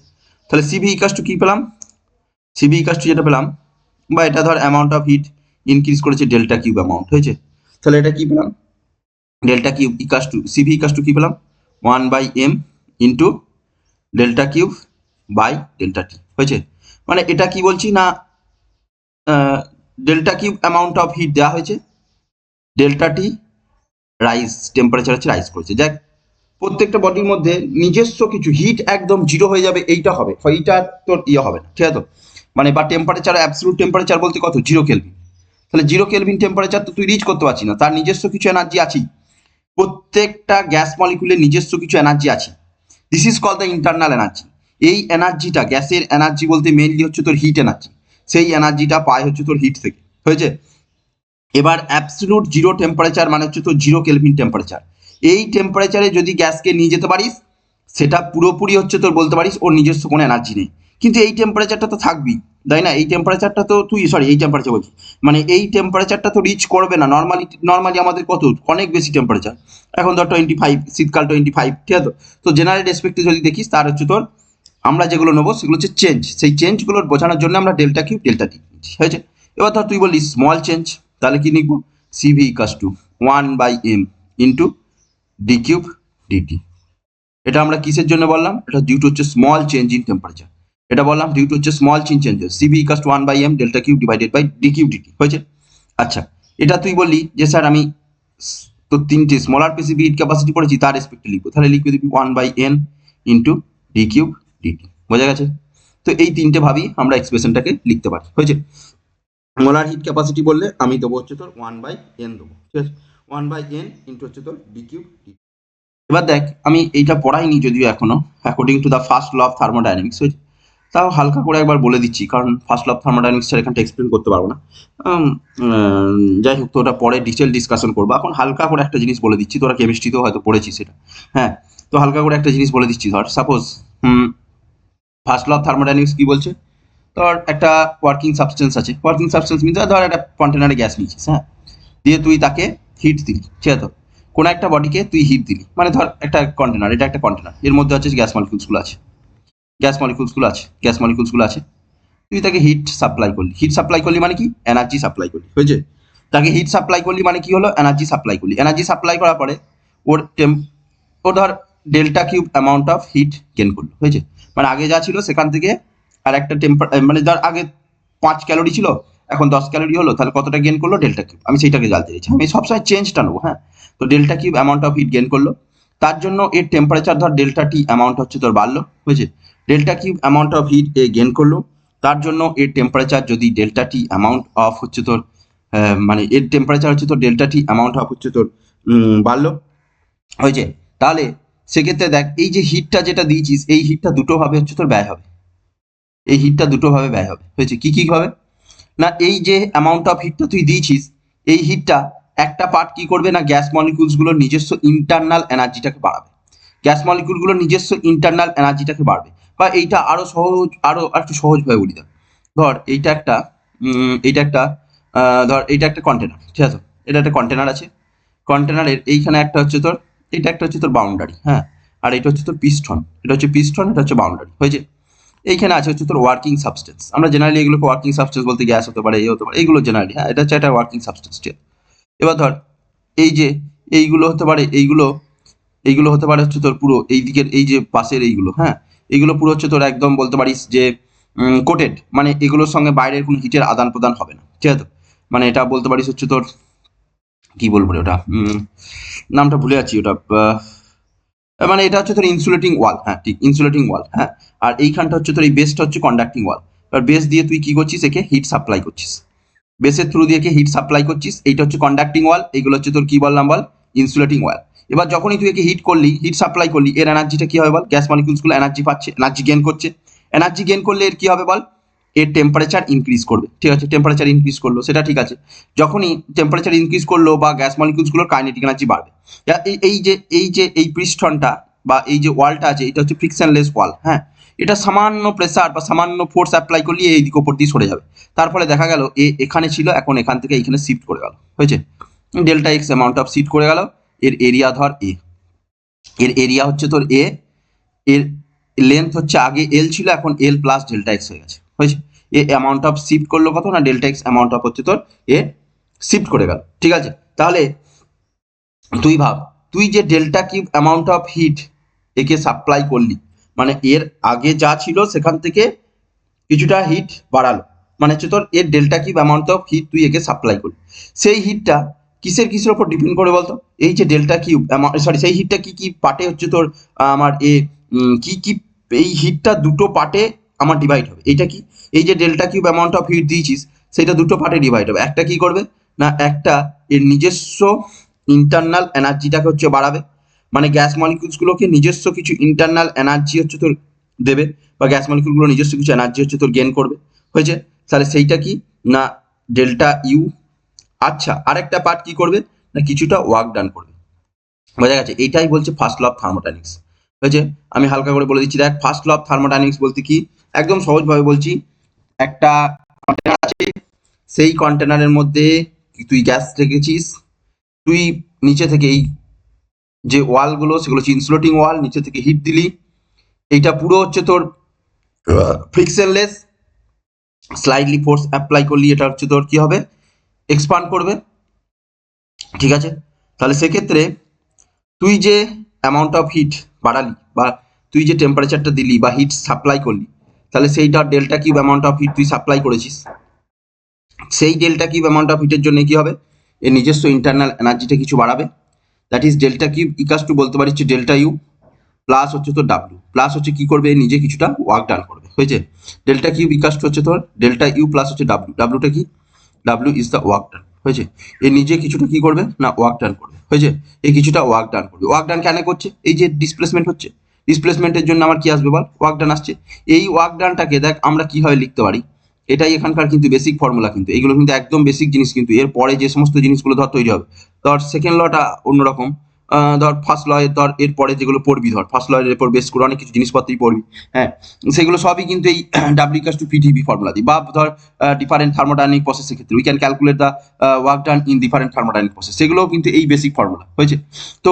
তাহলে সিভি ইকাস টু কি পেলাম, সিভি ইকাস টু যেটা পেলাম, বা এটা ধর অ্যামাউন্ট অফ হিট ইনক্রিজ করেছে ডেল্টা কিউব অ্যামাউন্ট। হয়েছে? তাহলে এটা কি পেলাম, delta Q equals to C V equals to কি পেলাম 1/m into delta Q by delta T. হয়েছে? মানে এটা কি বলছি না, delta Q amount of heat দেওয়া হয়েছে, ডেল্টা টি রাইজ টেম্পারেচার হচ্ছে রাইজ করেছে। দেখ প্রত্যেকটা বডির মধ্যে নিজস্ব কিছু হিট একদম জিরো হয়ে যাবে এইটা হবে, এইটা তোর ইয়ে হবে না, ঠিক আছে? মানে বা টেম্পারেচার অ্যাবসলিউট টেম্পারেচার বলতে কত, 0 কেলভিন, তাহলে 0 কেলভিন টেম্পারেচার তো তুই রিচ করতে পারছি না, তার নিজস্ব কিছু এনার্জি আছেই, প্রত্যেকটা গ্যাস মলিকুলের নিজস্ব কিছু এনার্জি আছে, this is call the internal energy. এই এনার্জিটা গ্যাসের এনার্জি বলতে মেইনলি হচ্ছে তোর হিট এনার্জি, সেই এনার্জিটা পায় হচ্ছে তোর হিট থেকে। হয়েছে? এবার অ্যাবসলিউট জিরো টেম্পারেচার মানে হচ্ছে তোর 0 কেলভিন টেম্পারেচার, এই টেম্পারেচারে যদি গ্যাসকে নিয়ে যেতে পারিস সেটা পুরোপুরি হচ্ছে তোর বলতে পারিস ওর নিজস্ব কোনো এনার্জি নেই, কিন্তু এই টেম্পারেচারটা তো থাকবেই, তাই না? এই টেম্পারেচারটা তো তুই এই টেম্পারেচার বলছি, মানে এই টেম্পারেচারটা তো রিচ করবে না নর্মালি আমাদের কত অনেক বেশি টেম্পারেচার, এখন ধর 25, শীতকাল 25, ঠিক আছে? তো জেনারেল রেসপেক্টে যদি দেখিস তার হচ্ছে তোর আমরা যেগুলো নেবো সেগুলো হচ্ছে চেঞ্জ, সেই চেঞ্জগুলোর বোঝানোর জন্য আমরা ডেল্টা কিউব ডেল্টা টি নিচ্ছি। হয়েছে? এবার ধর তুই বললি স্মল চেঞ্জ, তাহলে কি লিখবো, C V equals to 1/m into D cube D T. এটা আমরা কিসের জন্য বললাম, এটা ডিউ টু হচ্ছে স্মল চেঞ্জ ইন টেম্পারেচার, এটা বললাম ডিউ টু হচ্ছে small changes, C V equals to 1/m delta cube divided by D cube D T. হয়েছে? আচ্ছা, এটা তুই বললি যে স্যার আমি তো তিনটে স্মলার স্পেসিফিক হিট ক্যাপাসিটি পড়েছি তার রেসপেক্টে লিখবো, তাহলে লিখবে দিবি 1/n into D cube DT. বোঝা গেছে? তো এই তিনটে ভাবেই আমরা এক্সপ্রেশনটাকে লিখতে পারি। হয়েছে? মোলার হিট ক্যাপাসিটি বললে আমি দেবো হচ্ছে তোর 1/n দেবো, ঠিক আছে? 1/n ইন্টু হচ্ছে তোর ডি কিউব ডিটি। এবার দেখ আমি এইটা পড়াইনি যদিও এখনো, according to the first law of thermodynamics, হয়েছে? তাও হালকা করে একবার বলে দিচ্ছি, কারণ ফার্স্ট ল অফ থার্মোডাইনামিক্সটা এখানটা এক্সপ্লেন করতে পারবো না। যাই হোক, তো ওটা পরে ডিটেল ডিসকাশন করবো, এখন হালকা করে একটা জিনিস বলে দিচ্ছি, তোরা কেমিস্ট্রিতেও হয়তো পড়েছিস সেটা, হ্যাঁ? তো হালকা করে একটা জিনিস বলে দিচ্ছি, ধর suppose first law of thermodynamics কি বলছে, ধর একটা ওয়ার্কিং সাবস্টেন্স আছে, ওয়ার্কিং সাবস্টেন্স মিনস ধর একটা কন্টেনারে গ্যাস নিয়েছিস, হ্যাঁ, দিয়ে তুই তাকে হিট দিলি, ঠিক আছে? কোনো একটা বডিকে তুই হিট দিলি, মানে ধর একটা কন্টেনার, এটা একটা কন্টেনার, এর মধ্যে হচ্ছে গ্যাস মলিকুলসগুলো আছে, গ্যাস মলিকুলসগুলো আছে, তুই তাকে হিট সাপ্লাই করলি, হিট সাপ্লাই করলি মানে কি, এনার্জি সাপ্লাই করলি। হয়েছে? তাকে হিট সাপ্লাই করলি মানে কি হলো, এনার্জি সাপ্লাই করলি, এনার্জি সাপ্লাই করার পরে ওর ও ধর delta Q amount of hit gain করলো। হয়েছে? মানে আগে যা ছিল সেখান থেকে আর একটা মানে ধর আগে 5 ক্যালোরি ছিল, এখন 10 ক্যালোরি হলো, তাহলে কতটা গেন করলো, ডেল্টা কিউব, আমি সেইটাকে জানতে চাইছি, আমি সবসময় চেঞ্জটা নেবো, হ্যাঁ? তো delta Q amount of hit gain করলো, তার জন্য এর টেম্পারেচার ধর ডেল্টা টি অ্যামাউন্ট হচ্ছে তোর বাড়লো। হয়েছে? Delta Q amount of hit A gain করলো, তার জন্য এর টেম্পারেচার যদি ডেল্টা টি অ্যামাউন্ট অফ হচ্ছে তোর মানে এর টেম্পারেচার হচ্ছে তোর ডেল্টা টি অ্যামাউন্ট অফ হচ্ছে তোর বাড়লো। হয়েছে? তাহলে সেক্ষেত্রে দেখ এই যে হিটটা যেটা দিয়েছিস এই হিটটা দুটো ভাবে হচ্ছে তোর ব্যয় হবে, এই হিটটা দুটো ভাবে ব্যয় হবে। হয়েছে? কি কি ভাবে না, এই যে অ্যামাউন্ট অফ হিটটা তুই দিয়েছিস এই হিটটা একটা পার্ট কি করবে না, গ্যাস মলিকুলসগুলোর নিজস্ব ইন্টারনাল এনার্জিটাকে বাড়াবে, গ্যাস মলিকুলগুলোর নিজস্ব ইন্টারনাল এনার্জিটাকে বাড়বে। বা এইটা আরো সহজ, আরো একটু সহজভাবে বলি, ধর এইটা একটা ধর এইটা একটা কন্টেনার, ঠিক আছে? এটা একটা কন্টেনার আছে, কন্টেনারের এইখানে একটা হচ্ছে তোর, এটা একটা হচ্ছে তোর বাউন্ডারি, হ্যাঁ, আর এটা হচ্ছে তোর পিস্টন, এটা হচ্ছে পিস্টন, এটা হচ্ছে বাউন্ডারি, হয়েছে। এইখানে আছে হচ্ছে তোর ওয়ার্কিং সাবস্টেন্স, আমরা জেনারেলি এগুলোকে ওয়ার্কিং সাবস্টেন্স বলতে গ্যাস হতে পারে, হতে পারে, এইগুলো জেনারেলি, হ্যাঁ, এটা হচ্ছে একটা ওয়ার্কিং সাবস্টেন্স। এবার ধর এই যে এইগুলো হতে পারে, এইগুলো হতে পারে হচ্ছে তোর পুরো এই দিকের এই যে পাশের এইগুলো, হ্যাঁ, এইগুলো পুরো হচ্ছে তোর একদম বলতে পারিস যে কোটেড, মানে এগুলোর সঙ্গে বাইরের কোনো হিটের আদান প্রদান হবে না, ঠিক আছে। মানে এটা বলতে পারিস হচ্ছে তোর কি বলবো রে ওটা, নামটা ভুলে যাচ্ছি ওটা, মানে এটা হচ্ছে তোর ইনসুলেটিং ওয়াল, হ্যাঁ ঠিক, ইনসুলেটিং ওয়াল, হ্যাঁ। আর এইখানটা হচ্ছে তোর এই বেসটা হচ্ছে কন্ডাক্টিং ওয়াল। এবার বেস দিয়ে তুই কি করছিস, একে হিট সাপ্লাই করছিস, বেসের থ্রু দিয়ে হিট সাপ্লাই করছিস, এইটা হচ্ছে কন্ডাক্টিং ওয়াল, এইগুলো হচ্ছে তোর কি বললাম বল, ইনসুলেটিং ওয়াল। এবার যখনই তুই একে হিট করলি, হিট সাপ্লাই করলি, এর এনার্জিটা কি হবে বল, গ্যাস মলিকিউলসগুলো এনার্জি পাচ্ছে, এনার্জি গেইন করছে, এনার্জি গেইন করলে এর কি হবে বল, এর টেম্পারেচার ইনক্রিজ করবে, ঠিক আছে, টেম্পারেচার ইনক্রিজ করলো, সেটা ঠিক আছে। যখনই টেম্পারেচার ইনক্রিজ করলো বা গ্যাস মলিকিউলসগুলোর কাইনেটিক এনার্জি বাড়বে। এই পৃষ্ঠটা বা এই যে ওয়ালটা আছে, এটা হচ্ছে ফ্রিকশনলেস ওয়াল, হ্যাঁ। এটা সামান্য প্রেসার বা সামান্য ফোর্স অ্যাপ্লাই করলে এই দিক ওপর দিয়ে সরে যাবে। তার ফলে দেখা গেল এখানে ছিল, এখন এখান থেকে এইখানে শিফট করে গেল, হয়েছে। Delta X amount of shift করে গেল। এর এরিয়া ধর এ, এর এরিয়া হচ্ছে তোর এ, এর লেন্থ হচ্ছে আগে এল ছিল, এখন এল প্লাস ডেল্টা এক্স হয়ে গেছে, হয়েছে। এ অ্যামাউন্ট অফ শিফট করলো কত না, ডেল্টা এক্স অ্যামাউন্ট অফ হচ্ছে তোর এ শিফট করে গেল, ঠিক আছে। তাহলে তুই ভাব, তুই যে delta Q amount of hit একে সাপ্লাই করলি, মানে এর আগে যা ছিল সেখান থেকে কিছুটা হিট বাড়ালো, মানে হচ্ছে তোর এর delta Q amount of hit তুই একে সাপ্লাই করলি। সেই হিটটা কিসের উপর ডিপেন্ড করে বলতো, এই যে ডেল্টা কিউব সরি, সেই হিটটা কি কি পার্টে হচ্ছে তোর আমার কি কি, এই হিটটা দুটো পার্টে আমার ডিভাইড হবে। এইটা কি, এই যে delta Q amount of hit দিয়েছিস, সেটা দুটো পার্টে ডিভাইড হবে। একটা কি করবে না, একটা এর নিজস্ব ইন্টারনাল এনার্জিটাকে হচ্ছে বাড়াবে, মানে গ্যাস মলিকিউলসগুলোকে নিজস্ব কিছু ইন্টারনাল এনার্জি হচ্ছে তোর দেবে, বা গ্যাস মলিকিউলগুলো নিজস্ব কিছু এনার্জি হচ্ছে তোর গেন করবে, হয়েছে। তাহলে সেইটা কি না, ডেল্টা ইউ। আচ্ছা, আরেকটা পার্ট কি করবে না, কিছুটা ওয়ার্ক ডান করবে, বোঝা গেছে। এইটাই বলছে ফার্স্ট ল অফ থার্মোডাইনামিক্স, হয়েছে। আমি হালকা করে বলে দিচ্ছি, দেখ ফার্স্ট ল অফ থার্মোডাইনামিক্স বলতে কি, একদম সহজভাবে বলছি, একটা কন্টেনার আছে, সেই কন্টেনারের মধ্যে তুই গ্যাস রেখেছিস, তুই নিচে থেকে এই যে ওয়ালগুলো সেগুলো হচ্ছে ইনসুলেটিং ওয়াল, নিচে থেকে হিট দিলি, এইটা পুরো হচ্ছে তোর ফ্রিকশনলেস, স্লাইডলি ফোর্স অ্যাপ্লাই করলি, এটা হচ্ছে তোর কি হবে, এক্সপান্ড করবে, ঠিক আছে। তাহলে সেক্ষেত্রে তুই যে অ্যামাউন্ট অফ হিট বাড়ালি, বা তুই যে টেম্পারেচারটা দিলি বা হিট সাপ্লাই করলি, তাহলে সেইটা delta Q amount of hit তুই সাপ্লাই করেছিস, সেই ডেল্টা কিউব অ্যামাউন্ট অফ হিটের জন্য কি হবে, এর নিজস্ব ইন্টারনাল এনার্জিটা কিছু বাড়াবে, that is delta Q equals to বলতে পারিস ডেল্টা ইউ প্লাস হচ্ছে তোর ডাব্লু, প্লাস হচ্ছে কি করবে, নিজে কিছুটা ওয়ার্ক ডান করবে, হয়েছে। ডেল্টা কিউব ইকাস টু হচ্ছে তোর ডেল্টা ইউ প্লাস হচ্ছে ডাব্লু, ডাব্লুটা কি, W is the work done, হয়েছে। এ নিজে কিছুটা কি করবে না, ওয়ার্ক ডান করবে, হয়েছে। এই কিছুটা ওয়ার্ক ডান করবে, ওয়ার্ক ডান কেন করছে, এই যে ডিসপ্লেসমেন্ট হচ্ছে, ডিসপ্লেসমেন্টের জন্য আমার কি আসবে বল, ওয়ার্ক ডান আসছে। এই ওয়ার্ক ডানটাকে দেখ আমরা কিভাবে লিখতে পারি, এটাই এখানকার কিন্তু বেসিক ফর্মুলা, কিন্তু এইগুলো কিন্তু একদম বেসিক জিনিস, কিন্তু এর পরে যে সমস্ত জিনিসগুলো ধর তৈরি হবে, ধর সেকেন্ড লটা অন্যরকম, ধর ফার্স্ট ল ধর এরপরে যেগুলো পড়বি, ধর ফার্স্ট লয়ের এরপর বেস করে অনেক কিছু জিনিসপত্রই পড়বি, হ্যাঁ, সেগুলো সবই কিন্তু এই W equals two PTV formula দিই, বা ধর ডিফারেন্ট থার্মোডাইনামিক প্রসেসের ক্ষেত্রে we can calculate the work done in different thermodynamic process, সেগুলোও কিন্তু এই বেসিক ফর্মুলা, হয়েছে। তো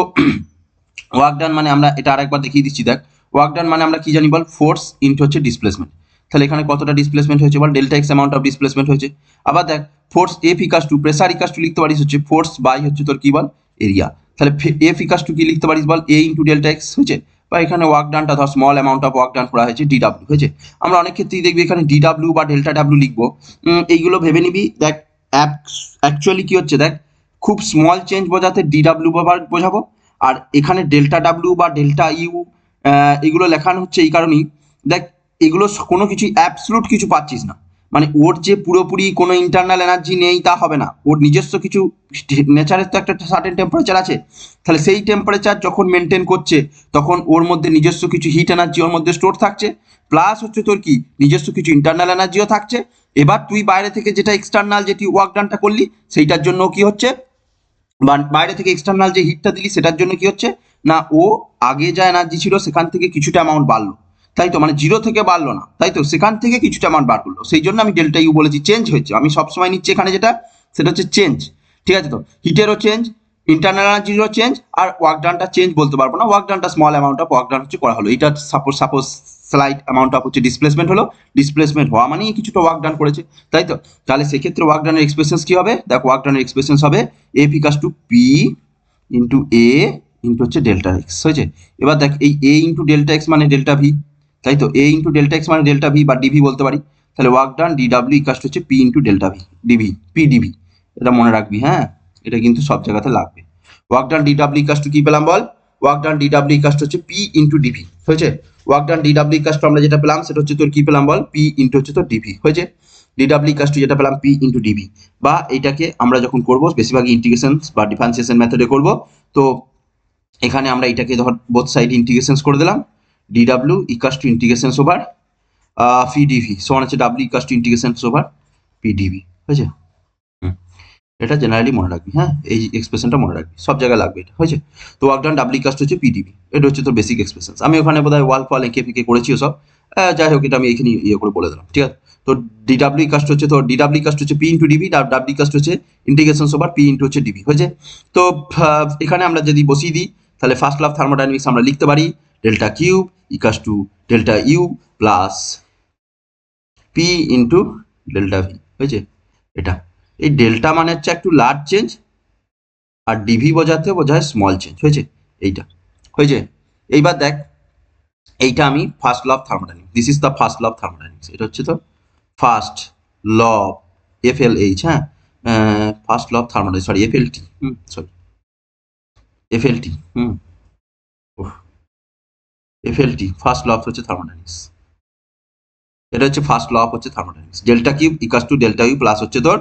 ওয়ার্ক ডান মানে আমরা এটা আরেকবার দেখিয়ে দিচ্ছি, দেখ ওয়ার্ক ডান মানে আমরা কি জানি বল, ফোর্স ইনটু হচ্ছে ডিসপ্লেসমেন্ট। তাহলে এখানে কতটা ডিসপ্লেসমেন্ট হয়েছে বল, delta X amount of displacement হয়েছে। আবার দেখ force F equals to pressure equals to লিখতে পারিস হচ্ছে ফোর্স বাই হচ্ছে তোর কি বল, এরিয়া। তাহলে এফ ইকাস টু কি লিখতে পারিস বল, এ ইন্টু ডেল্টা এক্স, হয়েছে। বা এখানে ওয়ার্ক ডানটা ধর small amount of work done করা হয়েছে ডিডাব্লিউ, হয়েছে। আমরা অনেক ক্ষেত্রেই দেখবি এখানে ডিডাব্লিউ বা ডেল্টা ডাব্লিউ লিখবো, এইগুলো ভেবে নিবি, দেখ অ্যাকচুয়ালি কি হচ্ছে, দেখ খুব স্মল চেঞ্জ বোঝাতে ডিডাব্লিউ বোঝাবো, আর এখানে ডেল্টা ডাব্লিউ বা ডেল্টা ইউ এগুলো লেখানো হচ্ছে এই কারণেই, দেখ এগুলো কোনো কিছু অ্যাবসলুট কিছু পাচ্ছিস না, মানে ওর যে পুরোপুরি কোনো ইন্টারনাল এনার্জি নেই তা হবে না, ওর নিজস্ব কিছু নেচারের তো একটা সার্টেন টেম্পারেচার আছে, তাহলে সেই টেম্পারেচার যখন মেনটেন করছে তখন ওর মধ্যে নিজস্ব কিছু হিট এনার্জি ওর মধ্যে স্টোর থাকছে, প্লাস হচ্ছে তোর কি নিজস্ব কিছু ইন্টারনাল এনার্জিও থাকছে। এবার তুই বাইরে থেকে যেটা এক্সটার্নাল যেটি ওয়ার্ক ডানটা করলি সেইটার জন্য কি হচ্ছে, বা বাইরে থেকে এক্সটার্নাল যে হিটটা দিলি সেটার জন্য কি হচ্ছে না, ও আগে যা এনার্জি ছিল সেখান থেকে কিছুটা অ্যামাউন্ট বাড়লো, তাই তো, মানে জিরো থেকে বাড়লো না, তাই তো, সেখান থেকে কিছুটা অ্যামাউন্ট বার করলো, সেই জন্য আমি ডেল্টা ইউ বলেছি, চেঞ্জ হয়েছে, আমি সবসময় নিচ্ছি এখানে যেটা সেটা হচ্ছে চেঞ্জ, ঠিক আছে। তো হিটেরও চেঞ্জ, ইন্টারনাল এনার্জিরও চেঞ্জ, আর ওয়ার্ক ডানটা চেঞ্জ বলতে পারবো না, ওয়ার্ক ডানটা small amount of work done হচ্ছে করা হলো। এটা সাপোজ স্লাইট অ্যামাউন্ট অফ হচ্ছে ডিসপ্লেসমেন্ট হলো, ডিসপ্লেসমেন্ট হওয়া মানেই কিছুটা ওয়ার্ক ডান করেছে, তাই তো? তাহলে সেক্ষেত্রে ওয়ার্ক ডানের এক্সপ্রেশন কি হবে? দেখো ওয়ার্ক ডানের এক্সপ্রেশন হবে F equals to P into A into হচ্ছে ডেল্টা এক্স, হয়েছে? এবার দেখ এই এ ইন্টু ডেল্টা এক্স মানে ডেল্টা ভি, তাই তো? এ ইন্টু ডেল্টা এক্স মানে ডেল্টা ভি বা ডিভি বলতে পারি। তাহলে work done D W equals হচ্ছে P into delta V D V, P D V, এটা মনে রাখবি, হ্যাঁ? এটা কিন্তু সব জায়গাতে লাগবে। Work done D W equals to কি পেলাম বল? Work done D W equals হচ্ছে পি ইন্টু ডিভি, হয়েছে? Work done D W equals আমরা যেটা পেলাম সেটা হচ্ছে তোর কি পেলাম বল? পি ইন্টু হচ্ছে তোর ডিভি, হয়েছে? ডি ডাব্লিউ ইকাস যেটা পেলাম পি ইন্টু ডিভি, বা এটাকে আমরা যখন করব বেশিরভাগ ইন্টিগ্রেশন বা ডিফারেন্সিয়েশন মেথডে করব, তো এখানে আমরা এটাকে ধর বোথ সাইড ইন্টিগ্রেশনস করে দিলাম, D W equals to integrations over P D V সমান হচ্ছে W equals to integrations over P D V, হয়েছে? এটা জেনারেলি মনে রাখবি, হ্যাঁ? এই এক্সপ্রেশনটা মনে রাখবি, সব জায়গায় লাগবে এটা, হয়েছে? তো ওয়ার্ক ডান ডাব্লিউ কাস্ট হচ্ছে পিডিবি, এটা হচ্ছে তোর বেসিক এক্সপ্রেশন। আমি ওখানে বোধহয় ওয়াল ফল এঁকে ফিকে করেছি সব, যাই হোক এটা আমি এখানে ইয়ে করে বলে দিলাম, ঠিক আছে? তো ডিডাব্লিউ কাস্ট হচ্ছে তোর ডিডাব্লিউ কাস্ট হচ্ছে পি ইন্টু ডিবি, ডাব্লিউ কাস্ট হচ্ছে ইন্টিগ্রেশন ওভার পি ইন্টু হচ্ছে ডিবি, হয়েছে? তো এখানে আমরা যদি বসিয়ে দিই তাহলে ফার্স্ট ল অফ থার্মোডাইনামিক্স আমরা লিখতে পারি delta Q equals to delta U plus P into delta V, হয়েছে? এটা এই ডেল্টা মানে হচ্ছে একটু লার্জ চেঞ্জ, আর ডিভি বোঝাতে বোঝায় স্মল চেঞ্জ, হয়েছে? এইটা হয়েছে। এইবার দেখ এইটা আমি first law of thermodynamics, this is the first law of thermodynamics, এটা হচ্ছে তো first law of F L H, হ্যাঁ? First law of thermodynamics, sorry F L T, sorry F L T, F L T first law of হচ্ছে thermodynamics, এটা হচ্ছে first law of হচ্ছে thermodynamics. Delta Q equals to delta U plus হচ্ছে তোর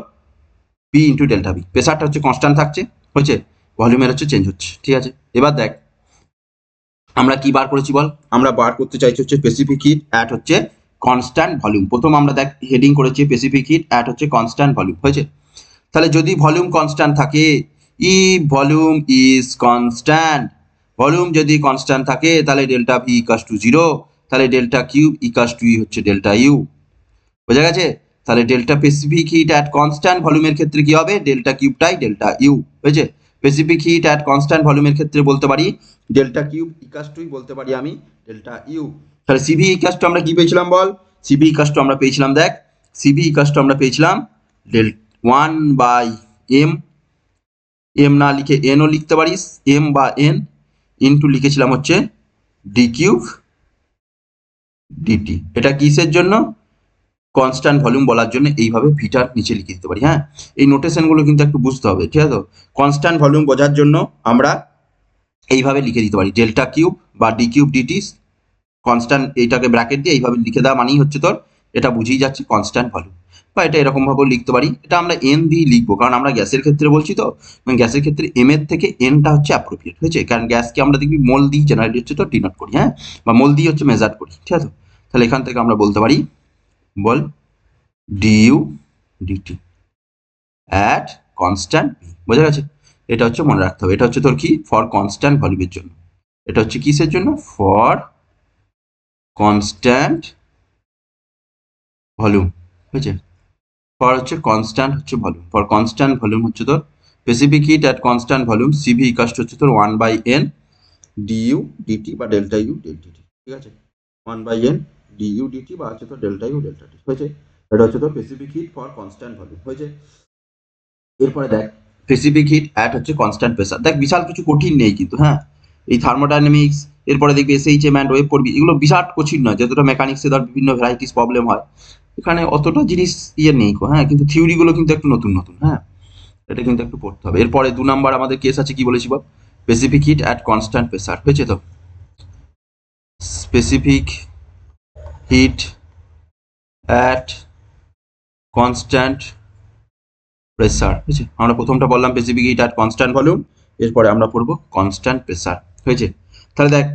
P into delta V, প্রেসারটা হচ্ছে constant থাকছে, হয়েছে? ভলিউমের হচ্ছে চেঞ্জ হচ্ছে, ঠিক আছে? এবার দেখ আমরা কি বার করেছি বল? আমরা বার করতে চাইছি হচ্ছে স্পেসিফিক হিট অ্যাট হচ্ছে কনস্ট্যান্ট ভলিউম। প্রথম আমরা দেখ হেডিং করেছি স্পেসিফিক হিট অ্যাট হচ্ছে কনস্ট্যান্ট ভলিউম, হয়েছে? তাহলে যদি ভলিউম কনস্ট্যান্ট থাকে, ই ভলিউম ইজ কনস্ট্যান্ট, ভলিউম যদি কনস্ট্যান্ট থাকে তাহলে ডেল্টা ভি ইকাস টু জিরো, তাহলে ডেল্টা কিউব ইকাস টু ই হচ্ছে ডেল্টা ইউ, বোঝা গেছে? তাহলে delta specific heat at constant ভলিউমের ক্ষেত্রে কি হবে? ডেল্টা কিউবটাই ডেল্টা ইউ, হয়েছে? স্পেসিফিক হিট অ্যাট কনস্ট্যান্ট ভলিউমের ক্ষেত্রে বলতে পারি ডেল্টা কিউব ইকাস টুই বলতে পারি আমি ডেল্টা ইউ। তাহলে সিভি ইকাস টু আমরা কি পেয়েছিলাম বল? সিভি ইকাস টু আমরা পেয়েছিলাম, দেখ সিভি ইকাস টু আমরা পেয়েছিলাম ডেল 1/m, এম না লিখে এনও লিখতে পারিস, এম বা এন ইনটু লিখেছিলাম হচ্ছে ডি কিউব ডিটি। এটা কিসের জন্য? কনস্ট্যান্ট ভলিউম বলার জন্য এইভাবে ভিটার নিচে লিখে দিতে পারি, হ্যাঁ? এই নোটেশনগুলো কিন্তু একটু বুঝতে হবে, ঠিক আছে? কনস্ট্যান্ট ভলিউম বোঝার জন্য আমরা এইভাবে লিখে দিতে পারি ডেল্টা কিউব বা ডি কিউব ডিটি কনস্ট্যান্ট, এইটাকে ব্র্যাকেট দিয়ে এইভাবে লিখে দেওয়া মানেই হচ্ছে তোর এটা বুঝেই যাচ্ছে কনস্ট্যান্ট ভলিউম। বা এটা এরকম ভাবেও লিখতে পারি, এটা আমরা এন দিয়ে লিখবো কারণ আমরা গ্যাসের ক্ষেত্রে বলছি, তো গ্যাসের ক্ষেত্রে এম এর থেকে এনটা হচ্ছে অ্যাপ্রোপ্রিয়েট, হয়েছে? কারণ গ্যাসকে আমরা দেখবি মোল দিয়ে জেনারেলি হচ্ছে তো ডিনোট করি, হ্যাঁ? বা মোল দিয়ে হচ্ছে মেজার করি, ঠিক আছে? তাহলে এখান থেকে আমরা বলতে পারি বল D U D T at constant V, বোঝা গেছে? এটা হচ্ছে মনে রাখতে হবে, এটা হচ্ছে তোর কি ফর কনস্ট্যান্ট ভলিউমের জন্য, এটা হচ্ছে কিসের জন্য? ফর কনস্ট্যান্ট ভলিউম, হয়েছে? ফর হচ্ছে কনস্ট্যান্ট হচ্ছে ভলিউম, ফর কনস্ট্যান্ট ভলিউম হচ্ছে তোর specific heat at constant volume CV ইকাস হচ্ছে তোর 1/n ডিইউ ডিটি বা ডেল্টা ইউ ডেল্টা টি, ঠিক আছে? 1/n ডিইউ ডিটি বা হচ্ছে তোর ডেল্টা ইউ ডেল্টা টি, হয়েছে? এটা হচ্ছে তোর specific hit for constant volume, হয়েছে? এরপরে দেখ স্পেসিফিক হিট অ্যাট হচ্ছে কনস্ট্যান্ট প্রেসার, দেখ বিশাল কিছু কঠিন নেই কিন্তু, হ্যাঁ? এই থার্মোডাইনামিক্স, এরপরে দেখবি এসএইচএম অ্যান্ড ওয়েভ পড়বি, এগুলো বিরাট কঠিন নয়, যতটা মেকানিক্সে ধর বিভিন্ন ভ্যারাইটিস প্রবলেম হয়, এখানে অতটা জিনিস ইয়ে নেই, হ্যাঁ? কিন্তু থিওরিগুলো কিন্তু একটু নতুন নতুন, হ্যাঁ? এটা কিন্তু একটু পড়তে হবে। এরপরে 2 নাম্বার আমাদের কেস আছে, কি বলেছি বল? Specific heat at constant pressure, হয়েছে তো? Specific heat at constant pressure, হয়েছে? আমরা প্রথমটা বললাম specific heat at constant volume, এরপরে আমরা পড়বো কনস্ট্যান্ট প্রেসার, হয়েছে? তাহলে দেখ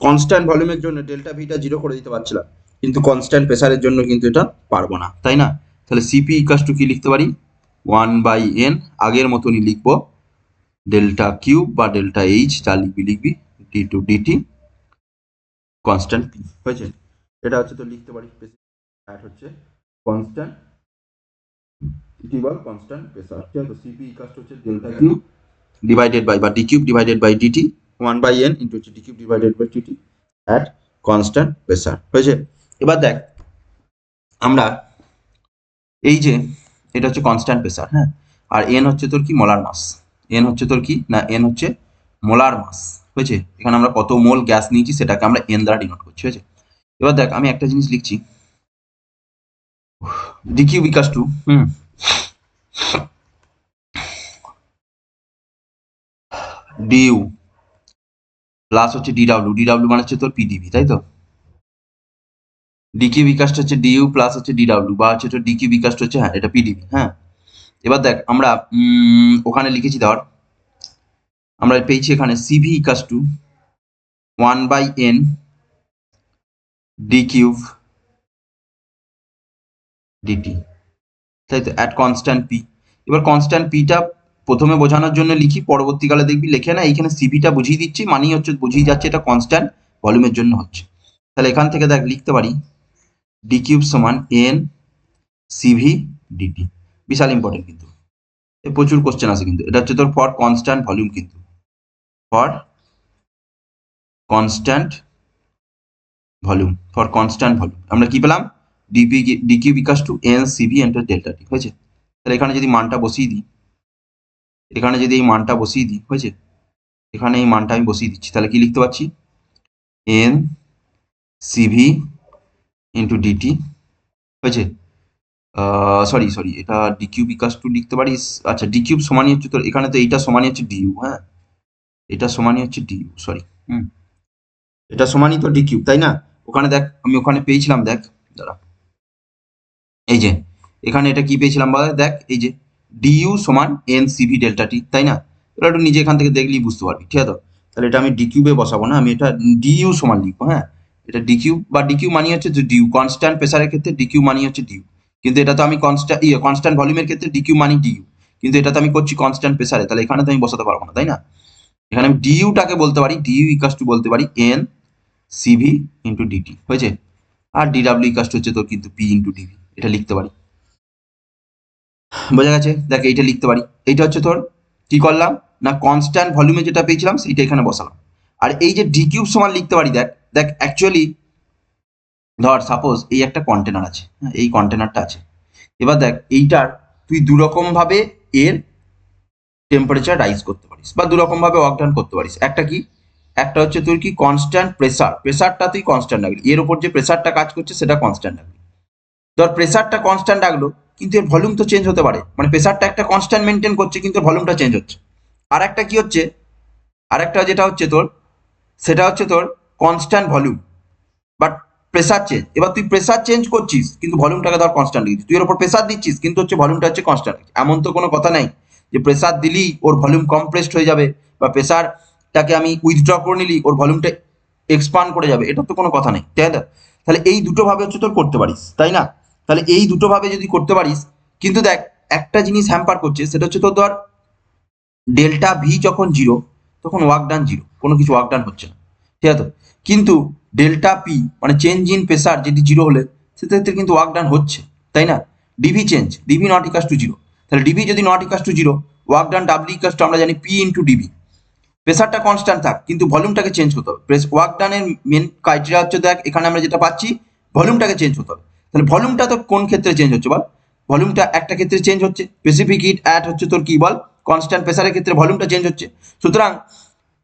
কনস্ট্যান্ট ভলিউমের জন্য ডেল্টা ভিটা জিরো করে দিতে পারছিলাম, কিন্তু কনস্ট্যান্ট প্রেসারের জন্য কিন্তু এটা পারবো না, তাই না? তাহলে সিপি ইকাস টু কি লিখতে পারি? 1/n, আগের মতনই লিখবো ডেল্টা কিউব বা ডেল্টা এইচ, যা লিখবি লিখবি, d to dT constant P, হয়েছে? এটা হচ্ছে তো লিখতে পারি অ্যাট হচ্ছে কনস্ট্যান্ট কি বল? কনস্ট্যান্ট প্রেসার, ঠিক আছে? সিপি ইকাস হচ্ছে ডেল্টা কিউব ডিভাইডেড বাই বা D Q divided by D T 1/n into হচ্ছে D Q divided by D T at constant pressure হয়েছে। এবার দেখ আমরা এই যে এটা হচ্ছে কনস্ট্যান্ট প্রেসার, হ্যাঁ, আর এন হচ্ছে তোর কি মোলার মাস, এন হচ্ছে তোর কি না এন হচ্ছে মোলার মাস হয়েছে। এখানে আমরা কত মোল গ্যাস নিয়েছি সেটাকে আমরা এন দ্বারা ডিনোট করছি হয়েছে। এবার দেখ আমি একটা জিনিস লিখছি DQ bKash to due plus হচ্ছে ডিডাব্লিউ, ডিডাব্লিউ মানে হচ্ছে তোর পিডিবি, তাই তো। ডিকিউ বিকাশটা হচ্ছে ডিউ প্লাস হচ্ছে ডিডাব্লিউ বা হচ্ছে তোর ডিকিউ বিকাশটা হচ্ছে হ্যাঁ এটা পিডিবি, হ্যাঁ। এবার দেখ আমরা ওখানে লিখেছি ধর আমরা পেয়েছি এখানে CV equals to 1/n d cube dT, তাই তো, অ্যাট কনস্ট্যান্ট পি। এবার কনস্ট্যান্ট পিটা প্রথমে বোঝানোর জন্য লিখি, পরবর্তীকালে দেখবি লিখে না এইখানে সিভিটা বুঝিয়ে দিচ্ছি, মানেই হচ্ছে বুঝিয়ে যাচ্ছে এটা কনস্ট্যান্ট ভলিউমের জন্য হচ্ছে। তাহলে এখান থেকে দেখ লিখতে পারি ডি কিউব সমান এন সিভি ডিটি। বিশাল ইম্পর্টেন্ট কিন্তু, প্রচুর কোশ্চেন আছে কিন্তু। এটা হচ্ছে তোর ফর কনস্ট্যান্ট ভলিউম, কিন্তু for constant volume, for constant volume আমরা কি পেলাম D Q equals to N C V into delta T হয়েছে। তাহলে এখানে যদি মানটা বসিয়ে দিই, এখানে যদি এই মানটা বসিয়ে দিই হয়েছে, এখানে এই মানটা আমি বসিয়ে দিচ্ছি, তাহলে কি লিখতে পারছি এন সিভি ইন্টু ডিটি হয়েছে। সরি সরি এটা ডি কিউব ইকাস টু লিখতে পারিস, আচ্ছা ডি কিউব সমানই হচ্ছে তোর এখানে তো এইটা সমানই হচ্ছে ডিইউ, হ্যাঁ এটা সমানই হচ্ছে ডিইউ, সরি এটা সমানই তো ডি কিউব, তাই না। ওখানে দেখ আমি ওখানে পেয়েছিলাম, দেখ দাঁড়া এই যে এখানে এটা কি পেয়েছিলাম বল, দেখ এই যে ডিইউ সমান এন সিভি ডেল্টা টি, তাই না। এবার একটু নিজে এখান থেকে দেখলেই বুঝতে পারবি, ঠিক আছে। তাহলে এটা আমি ডি কিউবে বসাবো না, আমি এটা ডিইউ সমান লিখবো, হ্যাঁ এটা ডি কিউব বা ডি কিউ মানি হচ্ছে ডিউ, কনস্ট্যান্ট প্রেসারের ক্ষেত্রে ডি কিউ মানি হচ্ছে ডিউ, কিন্তু এটা তো আমি কনস্ট্যান্ট ভলিউমের ক্ষেত্রে ডি কিউ মানি ডিউ, কিন্তু এটা তো আমি করছি কনস্ট্যান্ট প্রেসারে, তাহলে এখানে তো আমি বসাতে পারবো না, তাই না। এখানে আমি ডিইউটাকে বলতে পারি ডিইউ ইকাস টু বলতে পারি এন সিভি ইন্টু ডিটি হয়েছে, আর ডিডাব্লিউ ইকাস টু হচ্ছে তোর কিন্তু পি ইন্টু ডিভি, এটা লিখতে পারি। বোঝা গেছে, দেখ এইটা লিখতে পারি, এইটা হচ্ছে তোর কি করলাম না কনস্ট্যান্ট ভলিউমে যেটা পেয়েছিলাম সেইটা এখানে বসালাম। আর এই যে ডি কিউব সমান লিখতে পারি, দেখ দেখ অ্যাকচুয়ালি ধর সাপোজ এই একটা কন্টেনার আছে, হ্যাঁ এই কন্টেনারটা আছে। এবার দেখ এইটার তুই দুরকম ভাবে এর টেম্পারেচার রাইজ করতে পারিস বা দুরকম ভাবে ওয়ার্ক ডান করতে পারিস। একটা কি, একটা হচ্ছে তোর কি কনস্ট্যান্ট প্রেসার, প্রেসারটা তুই কনস্ট্যান্ট রাখবি, এর উপর যে প্রেসারটা কাজ করছে সেটা কনস্ট্যান্ট রাখবি। ধর প্রেসারটা কনস্ট্যান্ট রাখলো কিন্তু এর ভলিউম তো চেঞ্জ হতে পারে, মানে প্রেসারটা একটা কনস্ট্যান্ট মেনটেন করছে কিন্তু ভলিউমটা চেঞ্জ হচ্ছে। আর একটা কি হচ্ছে, আরেকটা যেটা হচ্ছে তোর সেটা হচ্ছে তোর constant volume but pressure change. এবার তুই প্রেসার চেঞ্জ করছিস কিন্তু ভলিউমটাকে ধর কনস্ট্যান্ট দিচ্ছিস, তুই এর উপর প্রেসার দিচ্ছিস কিন্তু হচ্ছে ভলিউমটা হচ্ছে কনস্ট্যান্ট। এমন তো কোনো কথা নাই যে প্রেসার দিলি ওর ভলিউম কমপ্রেসড হয়ে যাবে বা প্রেসারটাকে আমি উইথড্র করে নিলি ওর ভলিউমটা এক্সপান্ড করে যাবে, এটা তো কোনো কথা নেই, তাই না। তাহলে এই দুটো ভাবে হচ্ছে তোর করতে পারিস, তাই না। তাহলে এই দুটো ভাবে যদি করতে পারিস, কিন্তু দেখ একটা জিনিস হ্যাম্পার করছে, সেটা হচ্ছে তোর ধর ডেল্টা ভি যখন জিরো তখন ওয়ার্ক ডান জিরো, কোনো কিছু ওয়ার্ক ডান হচ্ছে না, ঠিক আছে। কিন্তু ডেল্টা পি মানে চেঞ্জ ইন প্রেসার যদি জিরো হলে সেক্ষেত্রে কিন্তু ওয়ার্ক ডান হচ্ছে, তাই না। DV change, dV not equals to zero, তাহলে ডিভি যদি not equals to zero work done W equals to আমরা জানি পি ইন্টু ডিভি। প্রেসারটা কনস্ট্যান্ট থাক কিন্তু ভলিউমটাকে চেঞ্জ হতে হবে, ওয়ার্ক ডানের মেন ক্রাইটেরিয়া হচ্ছে দেখ এখানে আমরা যেটা পাচ্ছি ভলিউমটাকে চেঞ্জ হতে হবে। তাহলে ভলিউমটা তো কোন ক্ষেত্রে চেঞ্জ হচ্ছে বল, ভলিউমটা একটা ক্ষেত্রে চেঞ্জ হচ্ছে স্পেসিফিক হিট অ্যাট হচ্ছে তোর কি বল কনস্ট্যান্ট প্রেসারের ক্ষেত্রে ভলিউমটা চেঞ্জ হচ্ছে। সুতরাং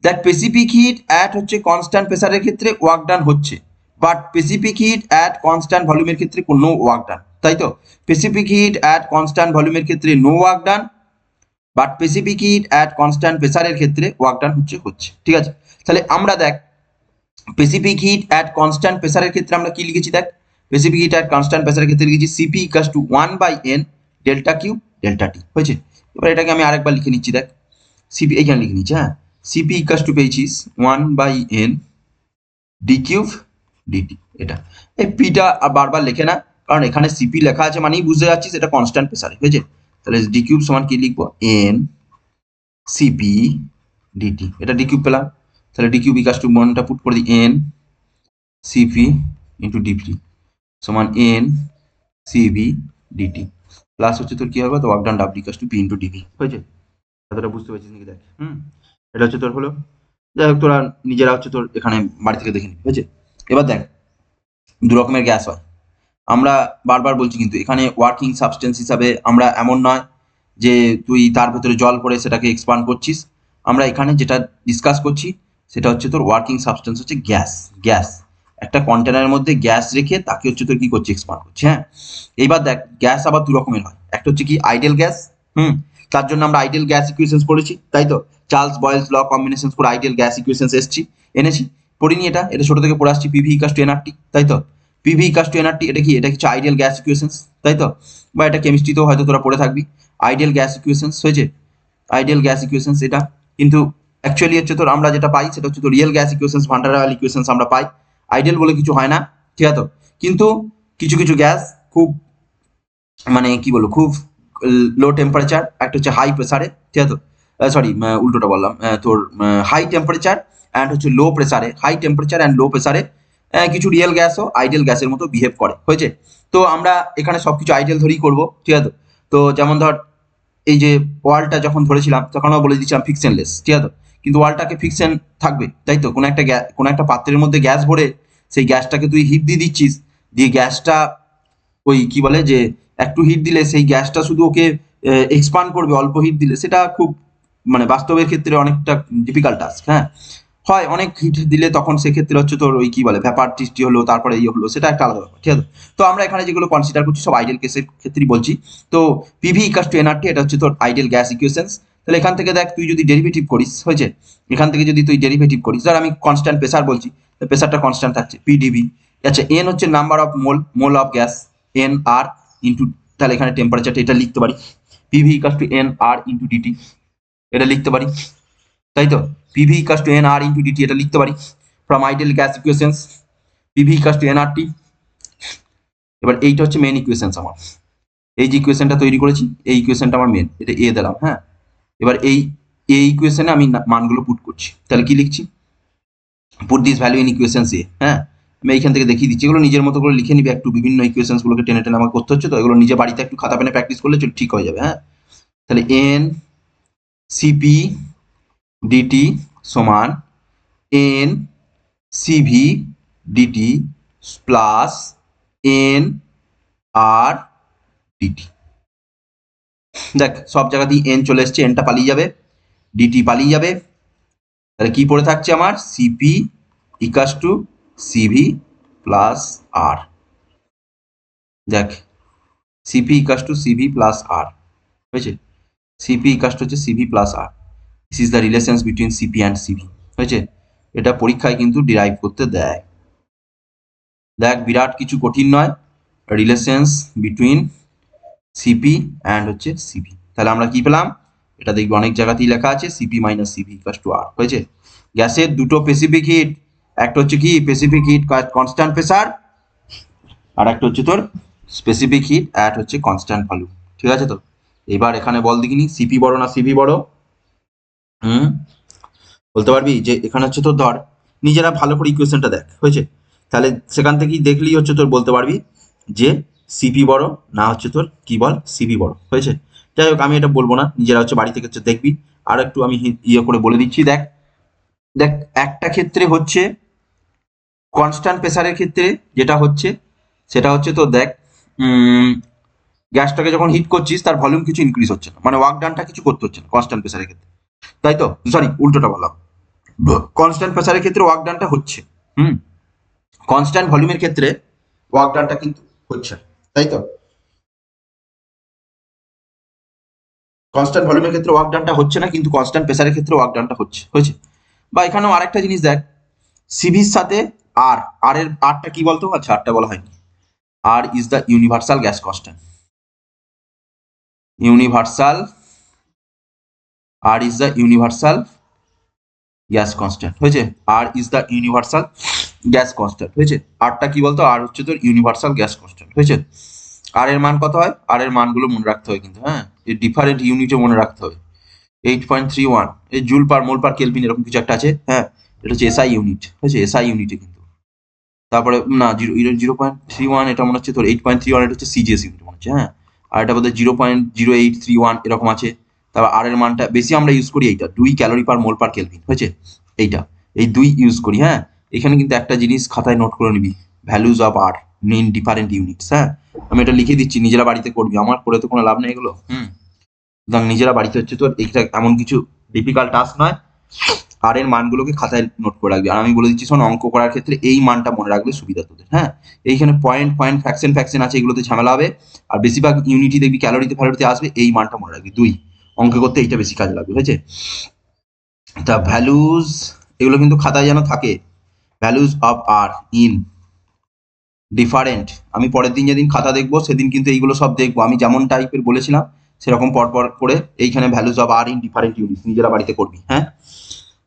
দেখ স্পেসিফিক হিট অ্যাট হচ্ছে কনস্ট্যান্ট প্রেসারের ক্ষেত্রে ওয়ার্ক ডান হচ্ছে, but specific heat at constant ভলিউমের ক্ষেত্রে কোনো ওয়ার্ক ডান, তাই তো। স্পেসিফিক হিট অ্যাট কনস্ট্যান্ট ভলিউমের ক্ষেত্রে no work done, but specific heat at constant প্রেসারের ক্ষেত্রে ওয়ার্ক ডান হচ্ছে, ঠিক আছে। তাহলে আমরা দেখ স্পেসিফিক হিট অ্যাট কনস্ট্যান্ট প্রেসারের ক্ষেত্রে আমরা কি লিখেছি, দেখ স্পেসিফিক হিট অ্যাট কনস্ট্যান্ট প্রেসারের ক্ষেত্রে লিখেছি C P equals to 1/n delta Q delta T হয়েছে। এবার এটাকে আমি আরেকবার লিখে নিচ্ছি, দেখ সিপি এইখানে লিখে নিচ্ছি, হ্যাঁ সিপি ইকাস টু পেয়েছিস 1/n ডি কিউব ডিটি। এটা এই পিটা বারবার লেখে না, কারণ এখানে সিপি লেখা আছে মানেই বুঝতে যাচ্ছিস এটা কনস্ট্যান্ট প্রেসারে হয়েছে। তাহলে ডি কিউব সমান কি লিখবো এন সিপি ডিটি, এটা ডি কিউব পেলাম। তাহলে ডি কিউব ইকাস টু মনটা পুট করে দিই এন সিপি ইন্টু ডিটি সমান এন সিভি ডিটি প্লাস হচ্ছে তোর কি হবে তো work done W equals to P into DV হয়েছে। এতটা বুঝতে পারছিস নাকি দেখ। এটা হচ্ছে তোর হলো, যাই হোক তোরা নিজেরা হচ্ছে তোর এখানে বাড়ি থেকে দেখে নিবি, হয়েছে। এবার দেখ, দু রকমের গ্যাস হয়। আমরা বারবার বলছি কিন্তু এখানে ওয়ার্কিং সাবস্টেন্স হিসাবে আমরা এমন নয় যে তুই তার ভেতরে জল পড়ে সেটাকে এক্সপান্ড করছিস। আমরা এখানে যেটা ডিসকাস করছি সেটা হচ্ছে তোর ওয়ার্কিং সাবস্টেন্স হচ্ছে গ্যাস। গ্যাস একটা কন্টেনারের মধ্যে গ্যাস রেখে তাকে হচ্ছে তোর কি করছে, এক্সপান্ড করছে, হ্যাঁ। এইবার দেখ, গ্যাস আবার দু রকমের হয়। একটা হচ্ছে কি আইডিয়াল গ্যাস, তার জন্য আমরা আইডিয়াল গ্যাস ইকুয়েশনস পড়েছি, তাই তো। চার্লস বয়েলস ল কম্বিনেশন করে আইডিয়াল গ্যাস ইকুয়েশনস এনেছি, পড়িনি? এটা ছোট থেকে পড়ে আসছি, পিভি ইকুয়ালস টু এনআরটি, তাই তো। পিভি ইকুয়ালস টু এনআরটি, এটা কি? এটা হচ্ছে আইডিয়াল গ্যাস ইকুয়েশনস, তাই তো। বা এটা কেমিস্ট্রিতেও হয়তো তোরা পড়ে থাকবি, আইডিয়াল গ্যাস ইকুয়েশনস, হয়েছে। আইডিয়াল গ্যাস ইকুয়েশনস এটা কিন্তু অ্যাকচুয়ালি হচ্ছে তোর আমরা যেটা পাই সেটা হচ্ছে তোর রিয়েল গ্যাস ইকুয়েশনস, ভান ডার ওয়াল ইকুয়েশনস আমরা পাই। আইডিয়াল বলে কিছু হয় না, ঠিক আছে। কিন্তু কিছু কিছু গ্যাস খুব, মানে কি বলবো, খুব লো টেম্পারেচার, একটা হচ্ছে হাই প্রেসারে, ঠিক আছে। সরি, উল্টোটা বললাম, তোর হাই টেম্পারেচার অ্যান্ড হচ্ছে লো প্রেসারে, হাই টেম্পারেচার অ্যান্ড লো প্রেসারে কিছু রিয়েল গ্যাসও আইডিয়াল গ্যাসের মতো বিহেভ করে, হয়েছে। তো আমরা এখানে সবকিছু আইডিয়াল ধরেই করবো, ঠিক আছে। তো যেমন ধর, এই যে ওয়ালটা যখন ধরেছিলাম তখন আমরা বলে দিচ্ছিলাম ফিকশনলেস, ঠিক আছে। কিন্তু ওয়ালটাকে ফিকশন থাকবে, তাই তো। কোনো একটা পাত্রের মধ্যে গ্যাস ভরে সেই গ্যাসটাকে তুই হিট দিয়ে দিচ্ছিস, দিয়ে গ্যাসটা ওই কি বলে যে একটু হিট দিলে সেই গ্যাসটা শুধু ওকে এক্সপান্ড করবে, অল্প হিট দিলে সেটা খুব, মানে বাস্তবের ক্ষেত্রে অনেকটা ডিফিকাল্ট টাস্ক, হ্যাঁ। হয় অনেক হিট দিলে তখন সেক্ষেত্রে হচ্ছে তোর ওই কি বলে ভ্যাপার সৃষ্টি হলো, তারপরে ইয়ে হলো, সেটা একটা আলাদা ব্যাপার, ঠিক আছে। তো আমরা এখানে যেগুলো কনসিডার করছি সব আইডিয়াল কেসের ক্ষেত্রেই বলছি। তো পিভি ইকাস টু এনআরটি, এটা হচ্ছে তোর আইডিয়াল গ্যাস ইকুয়েশনস। তাহলে এখান থেকে দেখ, তুই যদি ডেরিভেটিভ করিস, হয়েছে, এখান থেকে যদি তুই ডেরিভেটিভ করিস, ধর আমি কনস্ট্যান্ট প্রেসার বলছি, প্রেসারটা কনস্ট্যান্ট থাকছে পিডিভি। আচ্ছা, এন হচ্ছে number of mole of gas, N R into, তাহলে এখানে টেম্পারেচারটা এটা লিখতে পারি, PV equals to N R into D T, এটা লিখতে পারি, তাই তো। P V equals to N R into D T, এটা লিখতে পারি from ideal gas equations, P V equals to N R T. এবার এইটা হচ্ছে মেন ইকুয়েশনস আমার, এই যে ইকুয়েশনটা তৈরি করেছি এই ইকুয়েশনটা আমার মেন, এটা এ দিলাম, হ্যাঁ। এবার এই ইকুয়েশনে আমি মানগুলো পুট করছি, তাহলে কি লিখছি, put this value in equations এ, হ্যাঁ। আমি এইখান থেকে দেখিয়ে দিচ্ছি, এগুলো নিজের মতো করে লিখে নিবি, একটু বিভিন্ন ইকুয়েশনস গুলোকে টেনে টেনে আমাকে করতে হচ্ছে, তো এগুলো নিজে বাড়িতে একটু খাতা পেনে প্র্যাকটিস করলে ঠিক হয়ে যাবে, হ্যাঁ। তাহলে এন সিপি ডিটি সমান N CV DT plus N R D T. দেখ সব জায়গাতেই এন চলে এসছে, এনটা পালিয়ে যাবে, ডিটি পালিয়ে যাবে, তাহলে কি পড়ে থাকছে আমার, C P equals to C V plus R. দেখ, C P equals to C V plus R, হয়েছে। সিপি ইকাস টু হচ্ছে C V plus R, this is the relations between CP and C V, হয়েছে। এটা পরীক্ষায় কিন্তু ডিরাইভ করতে দেয়। দেখ, বিরাট কিছু কঠিন নয়, রিলেশনস বিটুইন সিপি অ্যান্ড হচ্ছে সিভি। তাহলে আমরা কি পেলাম, এটা দেখবি অনেক জায়গাতেই লেখা আছে, CP minus CV equal to R, হয়েছে। গ্যাসের দুটো স্পেসিফিক হিট, একটা হচ্ছে কি স্পেসিফিক হিট কনস্ট্যান্ট প্রেসার, আর একটা হচ্ছে তোর স্পেসিফিক হিট অ্যাট হচ্ছে কনস্ট্যান্ট ভলিউম, ঠিক আছে তো। এবার এখানে বল দেখিনি, সিপি বড় না সিভি বড়? বলতে পারবি যে এখানে হচ্ছে তোর, ধর নিজেরা ভালো করে ইকুয়েশনটা দেখ, হয়েছে। তাহলে সেখান থেকেই দেখলেই হচ্ছে তোর বলতে পারবি যে সিপি বড় না হচ্ছে তোর কি বল সিভি বড়, হয়েছে। যাই হোক, আমি এটা বলবো না, নিজেরা হচ্ছে বাড়ি থেকে হচ্ছে দেখবি। আর একটু আমি ইয়ে করে বলে দিচ্ছি, দেখ দেখ একটা ক্ষেত্রে হচ্ছে কনস্ট্যান্ট প্রেসারের ক্ষেত্রে যেটা হচ্ছে সেটা হচ্ছে তো দেখ, গ্যাসটাকে যখন হিট করছিস তার ভলিউম কিছু ইনক্রিজ হচ্ছে না, মানে ওয়ার্ক ডানটা কিছু করতে হচ্ছে না কনস্ট্যান্ট প্রেসারের ক্ষেত্রে, তাই তো। সরি, উল্টোটা বললাম, কনস্ট্যান্ট প্রেসারের ক্ষেত্রে ওয়ার্ক ডানটা হচ্ছে, কনস্ট্যান্ট ভলিউমের ক্ষেত্রে ওয়ার্ক ডানটা কিন্তু হচ্ছে, তাই তো। কনস্ট্যান্ট ভলিউমের ক্ষেত্রে ওয়ার্ক ডানটা হচ্ছে না, কিন্তু কনস্ট্যান্ট প্রেসারের ক্ষেত্রে ওয়ার্ক ডানটা হচ্ছে, হয়েছে। বা এখানেও আরেকটা জিনিস দেখ, সিভির সাথে আর, আর এর আরটা কি বলতো, আচ্ছা আরটা বলা হয়নি, R is the universal gas constant, universal, R is the universal gas constant, হয়েছে। R is the universal gas constant, হয়েছে। আরটা কি বলতো, আর হচ্ছে তোর ইউনিভার্সাল গ্যাস কনস্ট্যান্ট, হয়েছে। আর এর মান কত হয়, আর এর মানগুলো মনে রাখতে হয় কিন্তু, হ্যাঁ, এই ডিফারেন্ট ইউনিটে মনে রাখতে হবে। 8.31 এই জুল পার মোল পার কেলভিন এরকম কিছু একটা আছে, হ্যাঁ। এটা হচ্ছে এসআই ইউনিট, হয়েছে, এসআই ইউনিটে কিন্তু। তারপরে না, 0.31 এটা মনে হচ্ছে তোর 8.31, এটা হচ্ছে সিজিএস ইউনিট মনে হচ্ছে, হ্যাঁ। আর এটা বোধহয় 0.0831 এরকম আছে, তারপর আর এর মানটা বেশি আমরা ইউজ করি এইটা 2 ক্যালোরি পার মোল পার কেলভিন হয়েছে, এইটা এই 2 ইউজ করি। হ্যাঁ, এখানে কিন্তু একটা জিনিস খাতায় নোট করে নিবি, values of R in different units. হ্যাঁ, আমি এটা লিখে দিচ্ছি, নিজেরা বাড়িতে করবি, আমার করে তো কোনো লাভ নেই এগুলো। সুতরাং নিজেরা বাড়িতে হচ্ছে তোর এইটা এমন কিছু ডিফিকাল্ট টাস্ক নয়, আর এর মানগুলোকে খাতায় নোট করে রাখবি। আর আমি বলে দিচ্ছি শোন, অঙ্ক করার ক্ষেত্রে এই মানটা মনে রাখলে সুবিধা তোদের। হ্যাঁ, এইখানে পয়েন্ট পয়েন্ট ফ্যাকশন ফ্যাকশন আছে, এগুলোতে ঝামেলা হবে। আর বেশিরভাগ ইউনিটি দেখবি ক্যালোরিতে ফ্যালোরিতে আসবে, এই মানটা মনে রাখবি 2। অঙ্ক করতে এইটা বেশি কাজে লাগবে হয়েছে। তা ভ্যালুজ এগুলো কিন্তু খাতায় যেন থাকে, values of R in different. আমি পরের দিন যেদিন খাতা দেখবো সেদিন কিন্তু এইগুলো সব দেখবো, আমি যেমন টাইপের বলেছিলাম সেরকম পরপর করে এইখানে values of R in different unit নিজেরা বাড়িতে করবি। হ্যাঁ,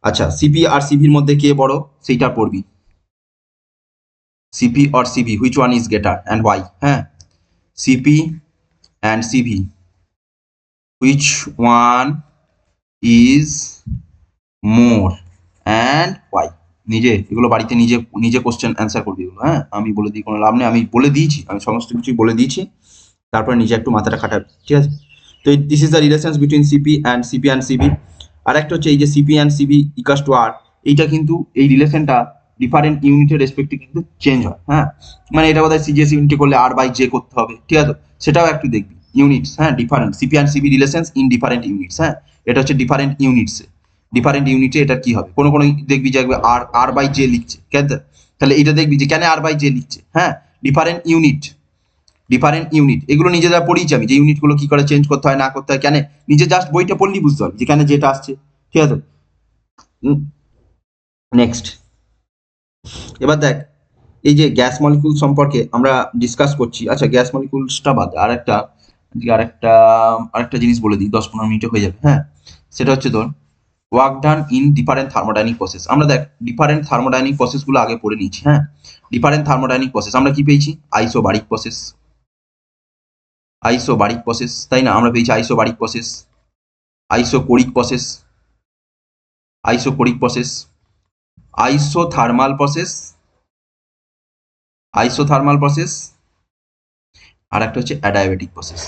আচ্ছা, সিপি আর সিভির মধ্যে কে বড় সেইটা পড়বি। CP or CV, which one is greater and why. হ্যাঁ, CP and CV, which one is more and why. নিজে এগুলো বাড়িতে নিজে নিজে কোশ্চেন অ্যান্সার করবি এগুলো। হ্যাঁ, আমি বলে দিই কোনো লাভ নেই, আমি বলে দিয়েছি, আমি সমস্ত কিছুই বলে দিয়েছি, তারপরে নিজে একটু মাথাটা খাটাবি, ঠিক আছে। তো this is the relations between CP and CV. আর একটা হচ্ছে এই যে CP and CV equals to R, এইটা কিন্তু এই রিলেশনটা ডিফারেন্ট ইউনিটের রেসপেক্টে কিন্তু চেঞ্জ হয়। হ্যাঁ, মানে এটা বোধহয় সিজিএস ইউনিটে করলে আর বাই জে করতে হবে, ঠিক আছে, সেটাও একটু দেখবি। ইউনিটস, হ্যাঁ, different CP and CV relations in different units. হ্যাঁ, এটা হচ্ছে ডিফারেন্ট ইউনিটস, ডিফারেন্ট ইউনিটে এটা কি হবে, কোনো কোনো দেখবি যে আর আর বাই জে লিখছে, কেন, তাহলে এটা দেখবি যে কেন আর বাই জে লিখছে। হ্যাঁ, ডিফারেন্ট ইউনিট, ডিফারেন্ট ইউনিট এগুলো নিজেরা পড়িয়েছি আমি, যে ইউনিটগুলো কি করে চেঞ্জ করতে হয় না করতে হয়, কেন নিজে জাস্ট বইটা পড়লেই বুঝতে হবে যেখানে যেটা আসছে, ঠিক আছে। নেক্সট, এবার দেখ এই যে গ্যাস মলিকুল সম্পর্কে আমরা ডিসকাস করছি। আচ্ছা, গ্যাস মলিকুলসটা বাদ, আরেকটা আরেকটা আরেকটা জিনিস বলে দিই, 10-15 মিনিটে হয়ে যাবে। হ্যাঁ, সেটা হচ্ছে তোর work done in different thermodynamic process. আমরা দেখ ডিফারেন্ট থার্মোডাইনিক প্রসেসগুলো আগে পড়ে নিয়েছি। হ্যাঁ, ডিফারেন্ট থার্মোডাইনিক প্রসেস আমরা কি পেয়েছি, আইসোবারিক প্রসেস, আইসোবারিক প্রসেস, তাই না, আমরা পেয়েছি isobaric process, isochoric process, isochoric process, isothermal process, isothermal process, আর একটা হচ্ছে অ্যাডায়াবেটিক প্রসেস।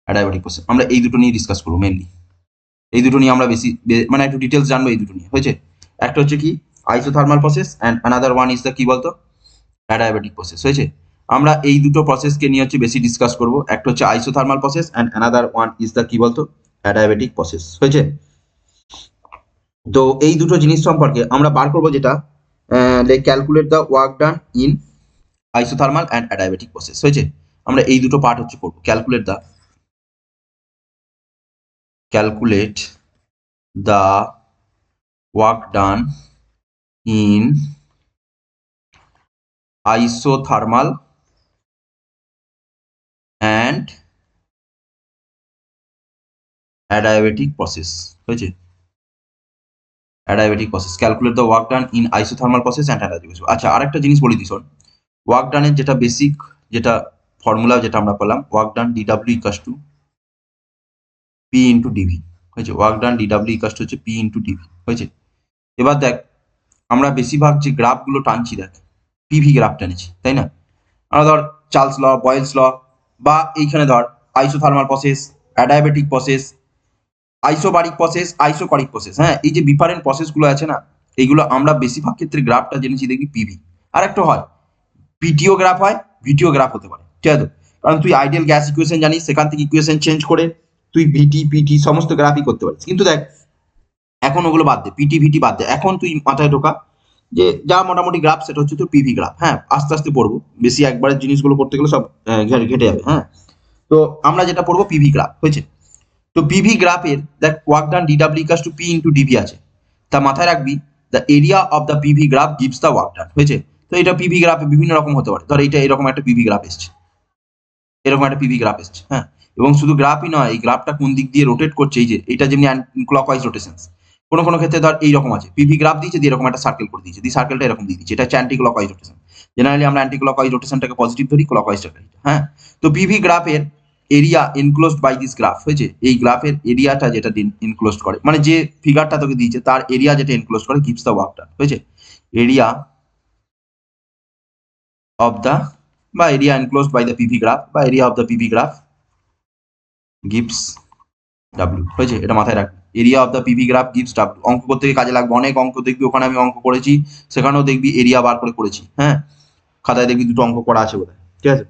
অ্যাডায়াবেটিক প্রসেস আমরা এই দুটো নিয়ে ডিসকাস করবো মেনলি, এই দুটো নিয়ে আমরা বেশি মানে একটু ডিটেলস জানবো এই দুটো নিয়ে হয়েছে। একটা হচ্ছে কি isothermal process and another one is the কি বলতো অ্যাডায়াবেটিক প্রসেস হয়েছে। আমরা এই দুটো প্রসেসকে নিয়ে হচ্ছে বেশি ডিসকাস করব, একটা হচ্ছে isothermal process and another one is the কি বলতো অ্যাডায়াবেটিক প্রসেস হয়েছে। তো এই দুটো জিনিস সম্পর্কে আমরা বার করবো যেটা calculate the work done in isothermal and adiabatic process হয়েছে। আমরা এই দুটো পার্ট হচ্ছে করবো, calculate the work done in isothermal and adiabatic process হয়েছে। Adiabatic process, calculate the work done in isothermal process and adiabatic process. আচ্ছা, আরেকটা জিনিস বলি দিস, ওয়ার্ক ডানের যেটা বেসিক যেটা ফর্মুলা যেটা আমরা পেলাম, ওয়ার্ক ডান ডিডাব্লিউ equals to P into DV হয়েছে। ওয়ার্ক ডান ডিডাব্লিউ ইকাস টু হচ্ছে পি ইন্টু ডিভি হয়েছে। এবার দেখ আমরা বেশিরভাগ যে গ্রাফগুলো টানছি দেখ পিভি গ্রাফ টানেছি, তাই না। আমরা ধর চার্লস ল, বয়েলস ল, বা এইখানে ধর isothermal process, adiabatic process, isobaric process, isochoric process. হ্যাঁ, এই যে ডিফারেন্ট প্রসেসগুলো আছে না, এইগুলো আমরা বেশিরভাগ ক্ষেত্রে গ্রাফটা জেনেছি দেখবি পিভি। আর একটা হয় পিটিও গ্রাফ হয়, ভিটিও গ্রাফ হতে পারে, ঠিক আছে, কারণ তুই আইডিয়াল গ্যাস ইকুয়েশন জানিস, সেখান থেকে ইকুয়েশন চেঞ্জ করে তুই ভিটি পিটি সমস্ত গ্রাফই করতে পারিস। কিন্তু দেখ এখন ওগুলো বাদ দে, পিটি ভিটি বাদ দে, এখন তুই মাথায় ঢোকা যে যা মোটামুটি গ্রাফ সেটা হচ্ছে তোর পিভি গ্রাফ। হ্যাঁ, আস্তে আস্তে পড়বো, বেশি একবারের জিনিসগুলো করতে গেলে সব ঘেটে যাবে। হ্যাঁ, তো আমরা যেটা পড়বো পিভি গ্রাফ হয়েছে। তো পিভি গ্রাফের দেখ ওয়ার্ক ডান ডিডাব্লিউ equals to P into dV আছে, তা মাথায় রাখবি the area of the PV graph gives the work done হয়েছে। তো এটা পিভি গ্রাফে বিভিন্ন রকম হতে পারে, ধর এটা এরকম একটা পিভি গ্রাফ এসছে, এরকম একটা পিভি গ্রাফ এসছে। হ্যাঁ, এবং শুধু গ্রাফই নয়, এই গ্রাফটা কোন দিক দিয়ে রোটেট করছে, এই যে এটা যেমনি ক্লকওয়াইজ রোটেশন, কোনো কোনো ক্ষেত্রে ধর এইরকম আছে, পিভি গ্রাফ দিয়েছে দিয়ে এরকম একটা সার্কেল করে দিয়েছে, দিয়ে সার্কেলটা এরকম দিয়ে দিচ্ছে, এটা হচ্ছে অ্যান্টি ক্লকওয়াইজ রোটেশন। জেনারেলি আমরা অ্যান্টি ক্লকওয়াইজ রোটেশনটাকে পজিটিভ ধরি, ক্লকওয়াইজটাকে। হ্যাঁ, তো পিভি গ্রাফের area enclosed by this graph হয়েছে, এই গ্রাফের এরিয়াটা যেটা এনক্লোজড করে, মানে যে ফিগারটা তোকে দিয়েছে তার এরিয়া যেটা এনক্লোজ করে গিভস দ্য ওয়ার্ক ডান হয়েছে। এরিয়া অফ দ্য বা area enclosed by the PV graph বা area of the PV graph gives W হয়েছে, এটা মাথায় রাখবে। Area of the PV graph gives W. অঙ্ক করতে গিয়ে কাজে লাগবে, অনেক অঙ্ক দেখবি, ওখানে আমি অঙ্ক করেছি, সেখানেও দেখবি এরিয়া বার করে করেছি। হ্যাঁ, খাতায় দেখবি দুটো অঙ্ক করা আছে বোধহয়, ঠিক আছে,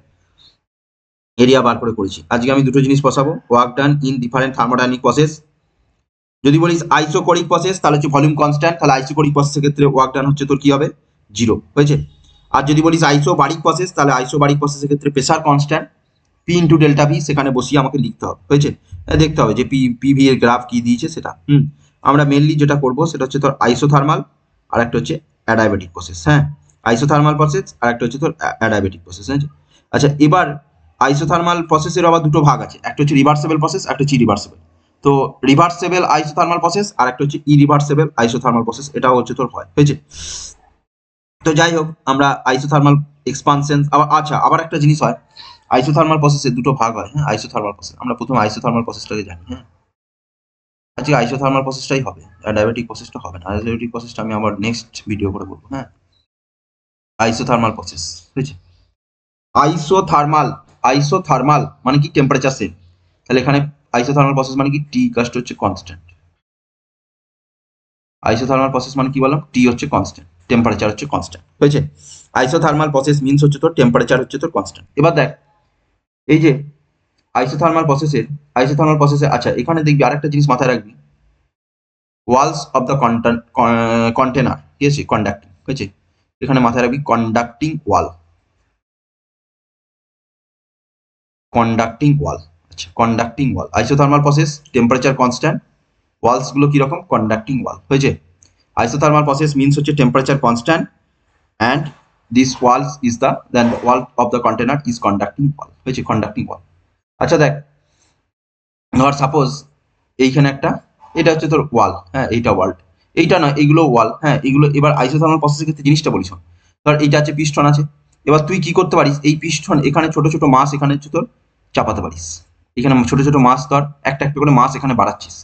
এরিয়া বার করে করেছি। আজকে আমি দুটো জিনিস বসাবো, work done in different thermodynamic process. যদি বলিস আইসোকোরিক প্রসেস তাহলে হচ্ছে ভলিউম কনস্ট্যান্ট, তাহলে আইসোকোরিক প্রসেসের ক্ষেত্রে ওয়ার্ক ডান হচ্ছে তোর কি হবে, 0 হয়েছে। আর যদি বলিস আইসোবারিক প্রসেস, তাহলে আইসোবারিক প্রসেসের ক্ষেত্রে pressure constant P into delta V, সেখানে বসিয়ে আমাকে লিখতে হবে, হয়েছে। দেখতে হবে যে পিভি এর গ্রাফ কি দিয়েছে সেটা। আমরা মেনলি যেটা করবো সেটা হচ্ছে তোর আইসোথার্মাল, আর একটা হচ্ছে অ্যাডায়াবেটিক প্রসেস। হ্যাঁ, আইসোথার্মাল প্রসেস আর একটা হচ্ছে তোর অ্যাডায়াবেটিক প্রসেস। হ্যাঁ, আচ্ছা, এবার আইসোথার্মাল প্রসেসের আবার দুটো ভাগ আছে, একটা হচ্ছে রিভার্সেবল প্রসেস, একটা হচ্ছে ইরিভার্সেবল। তো রিভার্সেবল আইসোথার্মাল প্রসেস আর একটা হচ্ছে ইরিভার্সেবল আইসোথার্মাল প্রসেস, এটাও হচ্ছে তোর হয়, হয়েছে। তো যাই হোক, আমরা আইসোথার্মাল এক্সপানশন, আচ্ছা আবার একটা জিনিস হয়, আইসোথার্মাল প্রসেসের দুটো ভাগ হয়। হ্যাঁ, আইসোথার্মাল প্রসেস, আমরা প্রথমে আইসোথার্মাল প্রসেসটাকে জানি। হ্যাঁ, আজকে আইসোথার্মাল প্রসেসটাই হবে, ডায়াবেটিক প্রসেসটা হবে না। ডায়াবেটিক প্রসেসটা আমি আবার নেক্সট ভিডিও করে বলবো। হ্যাঁ, আইসোথার্মাল প্রসেস হয়েছে। আইসোথার্মাল, আইসোথার্মাল মানে কি টেম্পারেচার সেম, তাহলে এখানে আইসোথার্মাল প্রসেস মানে কি টি কাস্ট হচ্ছে কনস্ট্যান্ট। আইসোথার্মাল প্রসেস মানে কি বললাম, টি হচ্ছে কনস্ট্যান্ট, টেম্পারেচার হচ্ছে কনস্ট্যান্ট, হয়েছে। আইসোথার্মাল প্রসেস মিন্স হচ্ছে তোর টেম্পারেচার হচ্ছে তোর কনস্ট্যান্ট। এবার দেখ, এই যে আইসোথার্মাল প্রসেসে আচ্ছা, এখানে দেখবি আরেকটা জিনিস মাথায় রাখবি, ওয়ালস অফ দ্য কন্টেনার, ঠিক আছে, কন্ডাক্টিং, হয়েছে। এখানে মাথায় রাখবি কন্ডাক্টিং ওয়াল, কন্ডাক্টিং ওয়াল। আচ্ছা, conducting wall, isothermal process temperature constant, walls গুলো কিরকম, কন্ডাক্টিং ওয়াল, হয়েছে। আইসোথার্মাল প্রসেস মিন্স হচ্ছে temperature constant and this walls is the then wall of the container is conducting wall, হয়েছে, কন্ডাক্টিং ওয়াল। আচ্ছা দেখ, ধর suppose এইখানে একটা, এটা হচ্ছে তোর ওয়াল, হ্যাঁ, এইটা ওয়াল, এইটা না, এইগুলো ওয়াল। হ্যাঁ, এইগুলো এবার আইসোথার্মাল প্রসেসের ক্ষেত্রে জিনিসটা বলিস, ধর এইটা আছে পিস্টন আছে, এবার তুই কি করতে পারিস, এই পিস্টন এখানে ছোট ছোট মাস এখানে হচ্ছে তোর চাপাতে পারিস, এখানে ছোট ছোট মাস, ধর একটা একটা করে মাস এখানে বাড়াচ্ছিস।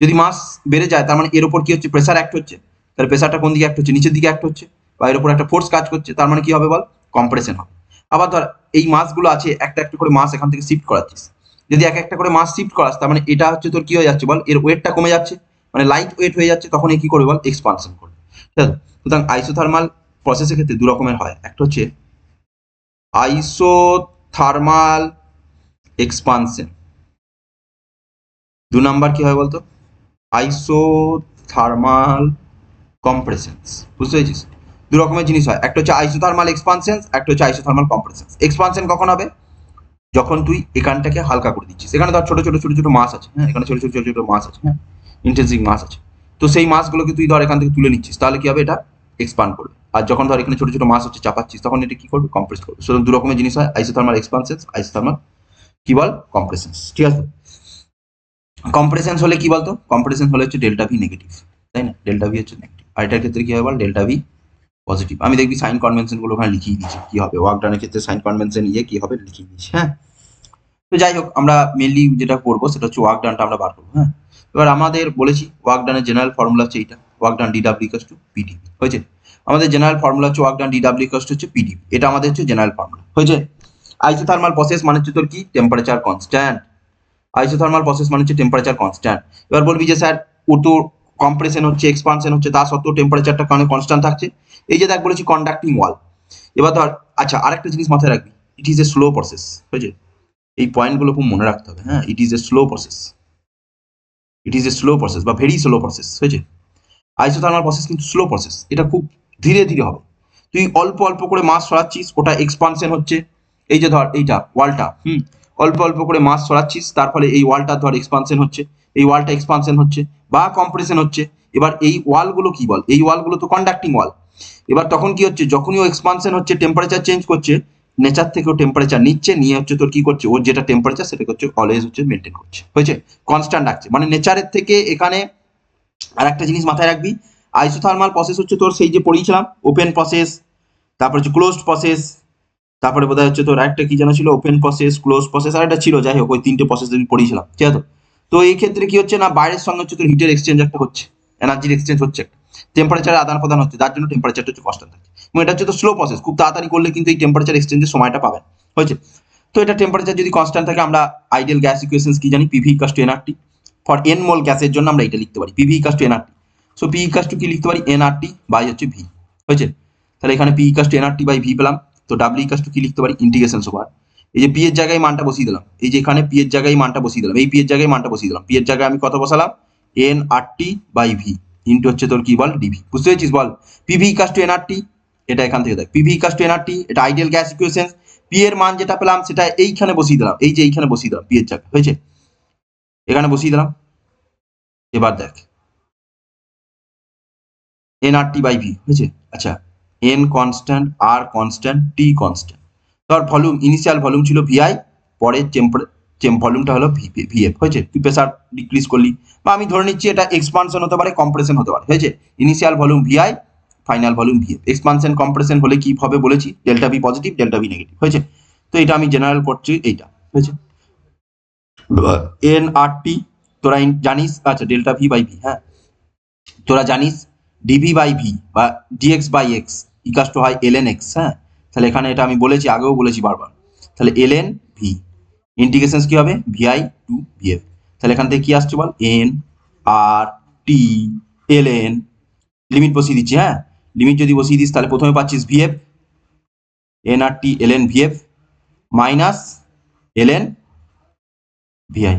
যদি মাস বেড়ে যায় তার মানে এর উপর কি হচ্ছে, প্রেসার অ্যাক্ট হচ্ছে, তাহলে প্রেসারটা কোন দিকে অ্যাক্ট হচ্ছে, নিচের দিকে অ্যাক্ট হচ্ছে, বা এর উপর একটা ফোর্স কাজ করছে, তার মানে কি হবে বল, কম্প্রেশন হবে। আবার ধর এই মাসগুলো আছে, একটা একটা করে মাস এখান থেকে শিফট করাচ্ছিস, যদি এক একটা করে মাস শিফট করাস তার মানে এটা হচ্ছে তোর কি হয়ে যাচ্ছে বল, এর ওয়েটটা কমে যাচ্ছে, মানে লাইট ওয়েট হয়ে যাচ্ছে, তখন এ কি করবে বল, এক্সপানশন করবে, ঠিক আছে। সুতরাং আইসোথার্মাল প্রসেসের ক্ষেত্রে দু রকমের হয়, একটা হচ্ছে আইসোথার্মাল এক্সপানশন, দু নাম্বার কি হয় বলতো, আইসোথার্মাল কম্প্রেশনস, বুঝতে পেরেছিস। দু রকমের জিনিস হয়, একটা হচ্ছে আইসোথার্মাল এক্সপানশন, একটা হচ্ছে আইসোথার্মাল কম্প্রেশন। এক্সপানশন কখন হবে, যখন তুই এখানটাকে হালকা করে দিচ্ছিস, এখানে ধর ছোট ছোট ছোট ছোট মাছ আছে, হ্যাঁ, এখানে ছোট ছোট ছোট ছোট মাছ আছে, হ্যাঁ, ইন্টেন্সিভ মাছ আছে, তো সেই মাছগুলোকে তুই ধর এখান থেকে তুলে নিচ্ছিস, তাহলে কি হবে, এটা এক্সপান্ড করবে। আর যখন ধর এখানে ছোট ছোট মাছ হচ্ছে চাপাচ্ছিস, তখন এটা কি করবে, কম্প্রেস করবে। সুতরাং দু রকমের জিনিস হয়, আইসোথার্মাল এক্সপানশন, আইসোথার্মাল কি বল, কম্প্রেশন, ঠিক আছে। কম্প্রেশন হলে কি বলতো, কম্প্রেশন হলে হচ্ছে ডেল্টা ভি নেগেটিভ, তাই না, ডেল্টা ভি হচ্ছে নেগেটিভ। আর এটার ক্ষেত্রে কি হবে বল, ডেল্টা ভি পজিটিভ। আমি দেখবি সাইন কনভেনশন গুলো ওখানে লিখিয়ে দিয়েছি, কি হবে ওয়ার্ক ডানের ক্ষেত্রে সাইন কনভেনশন কি হবে লিখিয়ে দিয়েছি। হ্যাঁ, তো যাই হোক, আমরা মেনলি যেটা করবো সেটা হচ্ছে ওয়ার্ক ডানটা আমরা বার করবো। হ্যাঁ, এবার আমাদের বলেছি ওয়ার্ক ডানের জেনারেল ফর্মুলা হচ্ছে এইটা, ওয়ার্ক ডান ডিডাব্লিউ ইকুয়ালস টু পিডিবি, হয়েছে। আমাদের জেনারেল ফর্মুলা হচ্ছে ওয়ার্ক ডান ডিডাব্লিউ ইকুয়ালস টু হচ্ছে পিডিবি, এটা আমাদের হচ্ছে জেনারেল ফর্মুলা, হয়েছে। আইসোথার্মাল প্রসেস মানে হচ্ছে তোর কি, টেম্পারেচার কনস্ট্যান্ট, আইসোথার্মাল প্রসেস মানে হচ্ছে টেম্পারেচার কনস্ট্যান্ট। এবার বলবি যে স্যার ও তো কম্প্রেশন হচ্ছে, এক্সপানশন হচ্ছে, তা সত্ত্বেও টেম্পারেচারটা কারণে কনস্ট্যান্ট থাকছে, এই যে দেখ বলেছি কন্ডাক্টিং ওয়াল। এবার ধর, আচ্ছা আরেকটা জিনিস মাথায় রাখবি, it is a slow process, হয়েছে, এই পয়েন্টগুলো খুব মনে রাখতে হবে। হ্যাঁ, it is a slow process, it is a slow process বা ভেরি স্লো প্রসেস, হয়েছে। আইসোথার্মাল প্রসেস কিন্তু স্লো প্রসেস, এটা খুব ধীরে ধীরে হবে, তুই অল্প অল্প করে মাস সরাচ্ছিস, ওটা এক্সপানশন হচ্ছে, এই যে ধর এইটা ওয়ালটা, অল্প অল্প করে মাস সরাচ্ছিস, তার ফলে এই ওয়ালটা ধর এক্সপানশন হচ্ছে, এই ওয়ালটা এক্সপানশন হচ্ছে বা কম্প্রেশন হচ্ছে। এবার এই ওয়ালগুলো কি বল, এই ওয়ালগুলো তো কন্ডাক্টিং ওয়াল। এবার তখন কি হচ্ছে, যখনই ও এক্সপানশন হচ্ছে, টেম্পারেচার চেঞ্জ করছে, নেচার থেকে ও টেম্পারেচার নিচ্ছে, নিয়ে হচ্ছে তোর কি করছে, ওর যেটা টেম্পারেচার সেটা হচ্ছে অলওয়েজ হচ্ছে মেনটেন করছে, হয়েছে, কনস্ট্যান্ট রাখছে, মানে নেচারের থেকে এখানে। আর একটা জিনিস মাথায় রাখবি, আইসোথার্মাল প্রসেস হচ্ছে তোর সেই যে পড়িয়েছিলাম, ওপেন প্রসেস, তারপর হচ্ছে ক্লোজড প্রসেস, তারপরে বোধহয় হচ্ছে তোর একটা কি যেন ছিল, ওপেন প্রসেস, ক্লোজ প্রসেস, আর একটা ছিল, যাই হোক ওই তিনটে প্রসেস আমি পড়িয়েছিলাম, ঠিক আছে। তো এই ক্ষেত্রে কি হচ্ছে না, বাইরের সঙ্গে হচ্ছে তোর হিটের এক্সচেঞ্জ একটা হচ্ছে, এনার্জির এক্সচেঞ্জ হচ্ছে, টেম্পারেচারের আদান প্রদান হচ্ছে, যার জন্য টেম্পারেচারটা হচ্ছে কনস্ট্যান্ট থাকে, এবং এটা হচ্ছে তো স্লো প্রসেস, খুব তাড়াতাড়ি করলে কিন্তু এই টেম্পারেচার এক্সচেঞ্জের সময়টা পাবেন, হয়েছে। তো এটা টেম্পারেচার যদি কনস্ট্যান্ট থাকে, আমরা আইডিয়াল গ্যাস ইকুয়েশনস কি জানি, PV equals to nRT, for n mole গ্যাসের জন্য আমরা এটা লিখতে পারি PV equals to nRT. So P equals to কি লিখতে পারি এনআরটি বাই হচ্ছে ভি, হয়েছে। তাহলে এখানে P equals to nRT by V পেলাম। তো ডাব্লিউ ইকাস টু কি লিখতে পারি ইন্টিগ্রেশন ওভার এই যে পি এর জায়গায় মানটা বসিয়ে দিলাম, এই যে এখানে পি এর জায়গায় মানটা বসিয়ে দিলাম, এই পি এর জায়গায় মানটা বসিয়ে দিলাম, পি এর জায়গায় আমি কত বসালাম এনআরটি বাই ভি ইন্টু হচ্ছে তোর কি বল ডিভি, বুঝতে পেরেছিস বল। পিভি ইকাস টু এনআরটি এটা এখান থেকে দেখ পিভি ইকাস টু এনআরটি এটা আইডিয়াল গ্যাস ইকুয়েশন, পি এর মান যেটা পেলাম সেটা এইখানে বসিয়ে দিলাম, এই যে এইখানে বসিয়ে দিলাম পি এর জায়গায়, হয়েছে, এখানে বসিয়ে দিলাম। এবার দেখ এনআরটি বাই ভি হয়েছে। আচ্ছা এন কনস্ট্যান্ট, আর কনস্ট্যান্ট, টি কনস্ট্যান্ট। ধর ভলিউম ইনিশিয়াল ভলিউম ছিল ভিআই, পরে ভলিউমটা হলো ভিএফ, হয়েছে। তুই প্রেসার ডিক্রিজ করলি, বা আমি ধরে নিচ্ছি এটা এক্সপানশন হতে পারে কম্প্রেশন হতে পারে, হয়েছে। Initial volume Vi, final volume Vf. Expansion compression হলে কি হবে বলেছি, delta V positive delta V negative, হয়েছে। তো এটা আমি জেনারেল করছি এইটা, হয়েছে। এনআরটি তোরা জানিস, আচ্ছা ডেল্টা ভি বাই ভি, হ্যাঁ তোরা জানিস ডিভি বাই ভি বা dx by x equals to হয় এল এন এক্স, হ্যাঁ। তাহলে এখানে এটা আমি বলেছি, আগেও বলেছি বারবার। তাহলে এল এন ভি ইন্টিগ্রেশন কি হবে ভিআই টু ভিএফ। তাহলে এখান থেকে কি আসছে বল N R T l N, limit বসিয়ে দিচ্ছি, হ্যাঁ লিমিট যদি বসিয়ে দিস তাহলে প্রথমে পাচ্ছিস Vf n R T l n Vf minus l n Vi,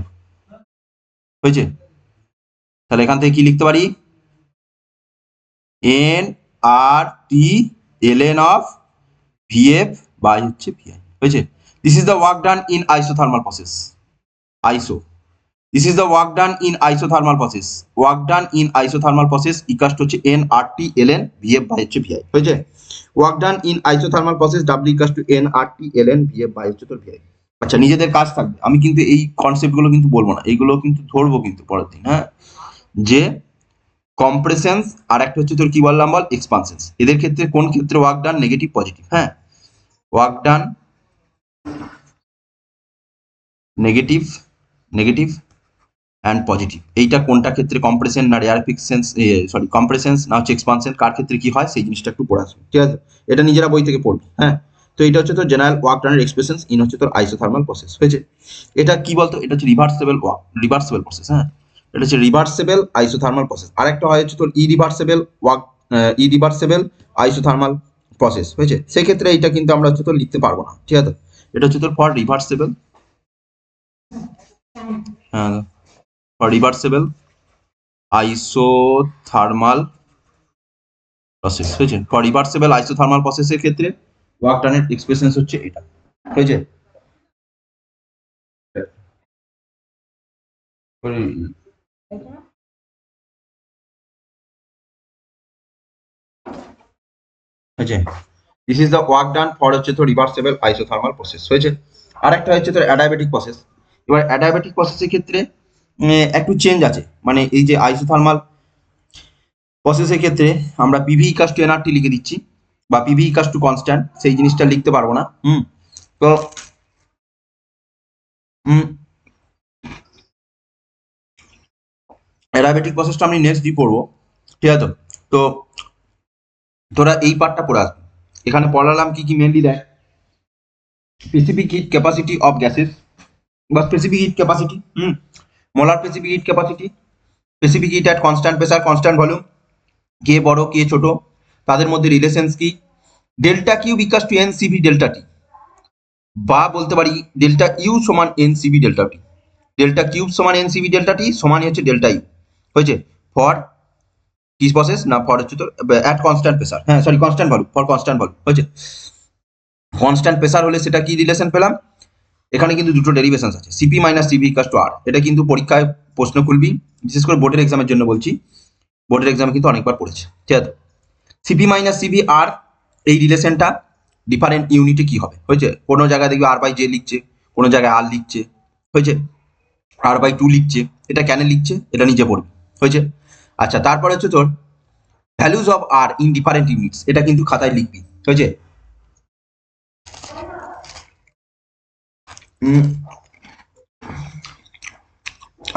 হয়েছে। তাহলে এখান থেকে কি লিখতে পারি n R T l n of Vf by হচ্ছে ভিআই, হয়েছে। This is the work done in isothermal process, iso. This is the work done in isothermal process, work done in isothermal process ইকাস্ট হচ্ছে n R T l n Vf by হচ্ছে Vi, হয়েছে। Work done in isothermal process W ইকাস্ট to N R T l n Vf by হচ্ছে তোর Vi. আচ্ছা নিজেদের কাজ থাকবে, আমি কিন্তু এই কনসেপ্টগুলো কিন্তু বলবো না, এইগুলো কিন্তু ধরবো কিন্তু পরের দিন, হ্যাঁ। যে কম্প্রেশনস আর একটা হচ্ছে তোর কি বললাম বল এক্সপানশনস, এদের ক্ষেত্রে কোন ক্ষেত্রে ওয়ার্ক ডান নেগেটিভ পজিটিভ, হ্যাঁ work done negative negative and positive, এইটা কোনটা ক্ষেত্রে কম্প্রেশন না রেয়ারফিকশনস, সরি কম্প্রেশনস না হচ্ছে এক্সপানশন, কার ক্ষেত্রে কি হয় সেই জিনিসটা একটু পড়ে আসবে, ঠিক আছে। এটা নিজেরা বই থেকে পড়বে, হ্যাঁ। তো এটা হচ্ছে তোর জেনারেল ওয়ার্ক ডানের এক্সপ্রেশনস ইন হচ্ছে তোর আইসোথার্মাল প্রসেস, হয়েছে। এটা কি বলতো, এটা হচ্ছে রিভার্সেবল ওয়ার্ক, রিভার্সেবল প্রসেস, হ্যাঁ এটা হচ্ছে রিভার্সেবল আইসোথার্মাল প্রসেস। আরেকটা হয় হচ্ছে তোর irreversible work, irreversible isothermal process, হয়েছে। সেই ক্ষেত্রে এইটা কিন্তু আমরা হচ্ছে তোর লিখতে পারবো না, ঠিক আছে। এটা হচ্ছে তোর ফর রিভার্সেবল, হ্যাঁ ফর রিভার্সেবল আইসোথার্মাল প্রসেস, হয়েছে। ফর রিভার্সেবল আইসোথার্মাল প্রসেসের ক্ষেত্রে ওয়ার্ক ডানের এক্সপ্রেশন হচ্ছে এটা, হয়েছে। হয়েছে this is the work done for হচ্ছে তো রিভার্সেবল আইসোথার্মাল প্রসেস, হয়েছে। আরেকটা হচ্ছে তোর অ্যাডায়াবেটিক প্রসেস। এবার অ্যাডায়াবেটিক প্রসেসের ক্ষেত্রে একটু চেঞ্জ আছে, মানে এই যে আইসোথার্মাল প্রসেসের ক্ষেত্রে আমরা পিভি ইকাস টু এনআরটি লিখে দিচ্ছি বা পিভি ইকাস টু কনস্ট্যান্ট, সেই জিনিসটা লিখতে পারবো না, তো অ্যাডায়াবেটিক প্রসেসটা আমি নেক্সট দিয়ে পড়বো, ঠিক আছে। তো তোরা এই পার্টটা পড়ে আসবি। এখানে পড়ালাম কি কি মেনলি দেখ, specific heat capacity of gases বা specific heat capacity, molar specific heat capacity, specific heat at constant pressure constant volume, কে বড় কে ছোট, তাদের মধ্যে রিলেশনস কি, delta Q equals to N CV delta T, বা বলতে পারি ডেল্টা ইউ সমান N CV delta T, delta Q সমান এন সিভি ডেল্টা টি সমান হচ্ছে ডেল্টা ইউ, হয়েছে। ফর কি প্রসেস না ফর হচ্ছে তো অ্যাট কনস্ট্যান্ট প্রেসার, হ্যাঁ sorry constant volume, for constant volume, হয়েছে। কনস্ট্যান্ট প্রেসার হলে সেটা কি রিলেশন পেলাম, এখানে কিন্তু দুটো ডেরিভেশন আছে CP minus CV equals to R, এটা কিন্তু পরীক্ষায় প্রশ্ন খুলবি, বিশেষ করে বোর্ডের এক্সামের জন্য বলছি, বোর্ডের এক্সামে কিন্তু অনেকবার পড়েছে, ঠিক আছে। সিপি মাইনাস সিভি আর এই রিলেশনটা ডিফারেন্ট ইউনিটে কি হবে, হয়েছে। কোনো জায়গায় দেখবি আর বাই জে লিখছে, কোনো জায়গায় আর লিখছে, হয়েছে, আর বাই টু লিখছে, এটা কেন লিখছে এটা নিজে পড়বি, হয়েছে। আচ্ছা তারপরে হচ্ছে তোর values of R in different units, এটা কিন্তু খাতায় লিখবি, হয়েছে।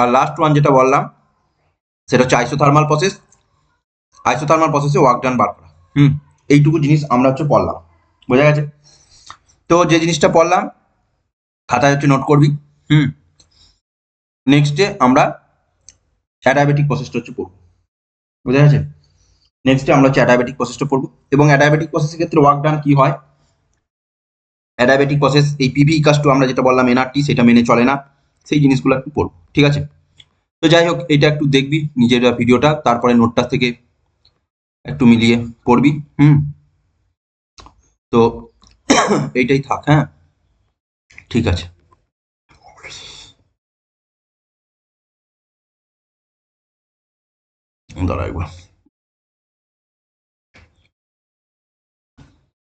আর লাস্ট ওয়ান যেটা বললাম সেটা হচ্ছে আইসোথার্মাল প্রসেস, আইসোথার্মাল প্রসেসে ওয়ার্ক ডান বার করা, এইটুকু জিনিস আমরা হচ্ছে পড়লাম, বোঝা গেছে। তো যে জিনিসটা পড়লাম খাতায় হচ্ছে নোট করবি, নেক্সট ডে আমরা অ্যাডায়াবেটিক প্রসেসটা হচ্ছে পড়বো, বুঝা গেছে। নেক্সটে আমরা হচ্ছে অ্যাডায়াবেটিক প্রসেসটা পড়বো, এবং অ্যাডায়াবেটিক প্রসেসের ক্ষেত্রে ওয়ার্ক ডান কি হয়। অ্যাডায়াবেটিক প্রসেস এই পিভি ইকাস টু আমরা যেটা বললাম এনআরটি, সেটা মেনে চলে না, সেই জিনিসগুলো একটু পড়বো, ঠিক আছে। তো যাই হোক, এটা একটু দেখবি নিজের ভিডিওটা, তারপরে নোটটা থেকে একটু মিলিয়ে পড়বি। তো এইটাই থাক, হ্যাঁ, ঠিক আছে। দাঁড়া একবার।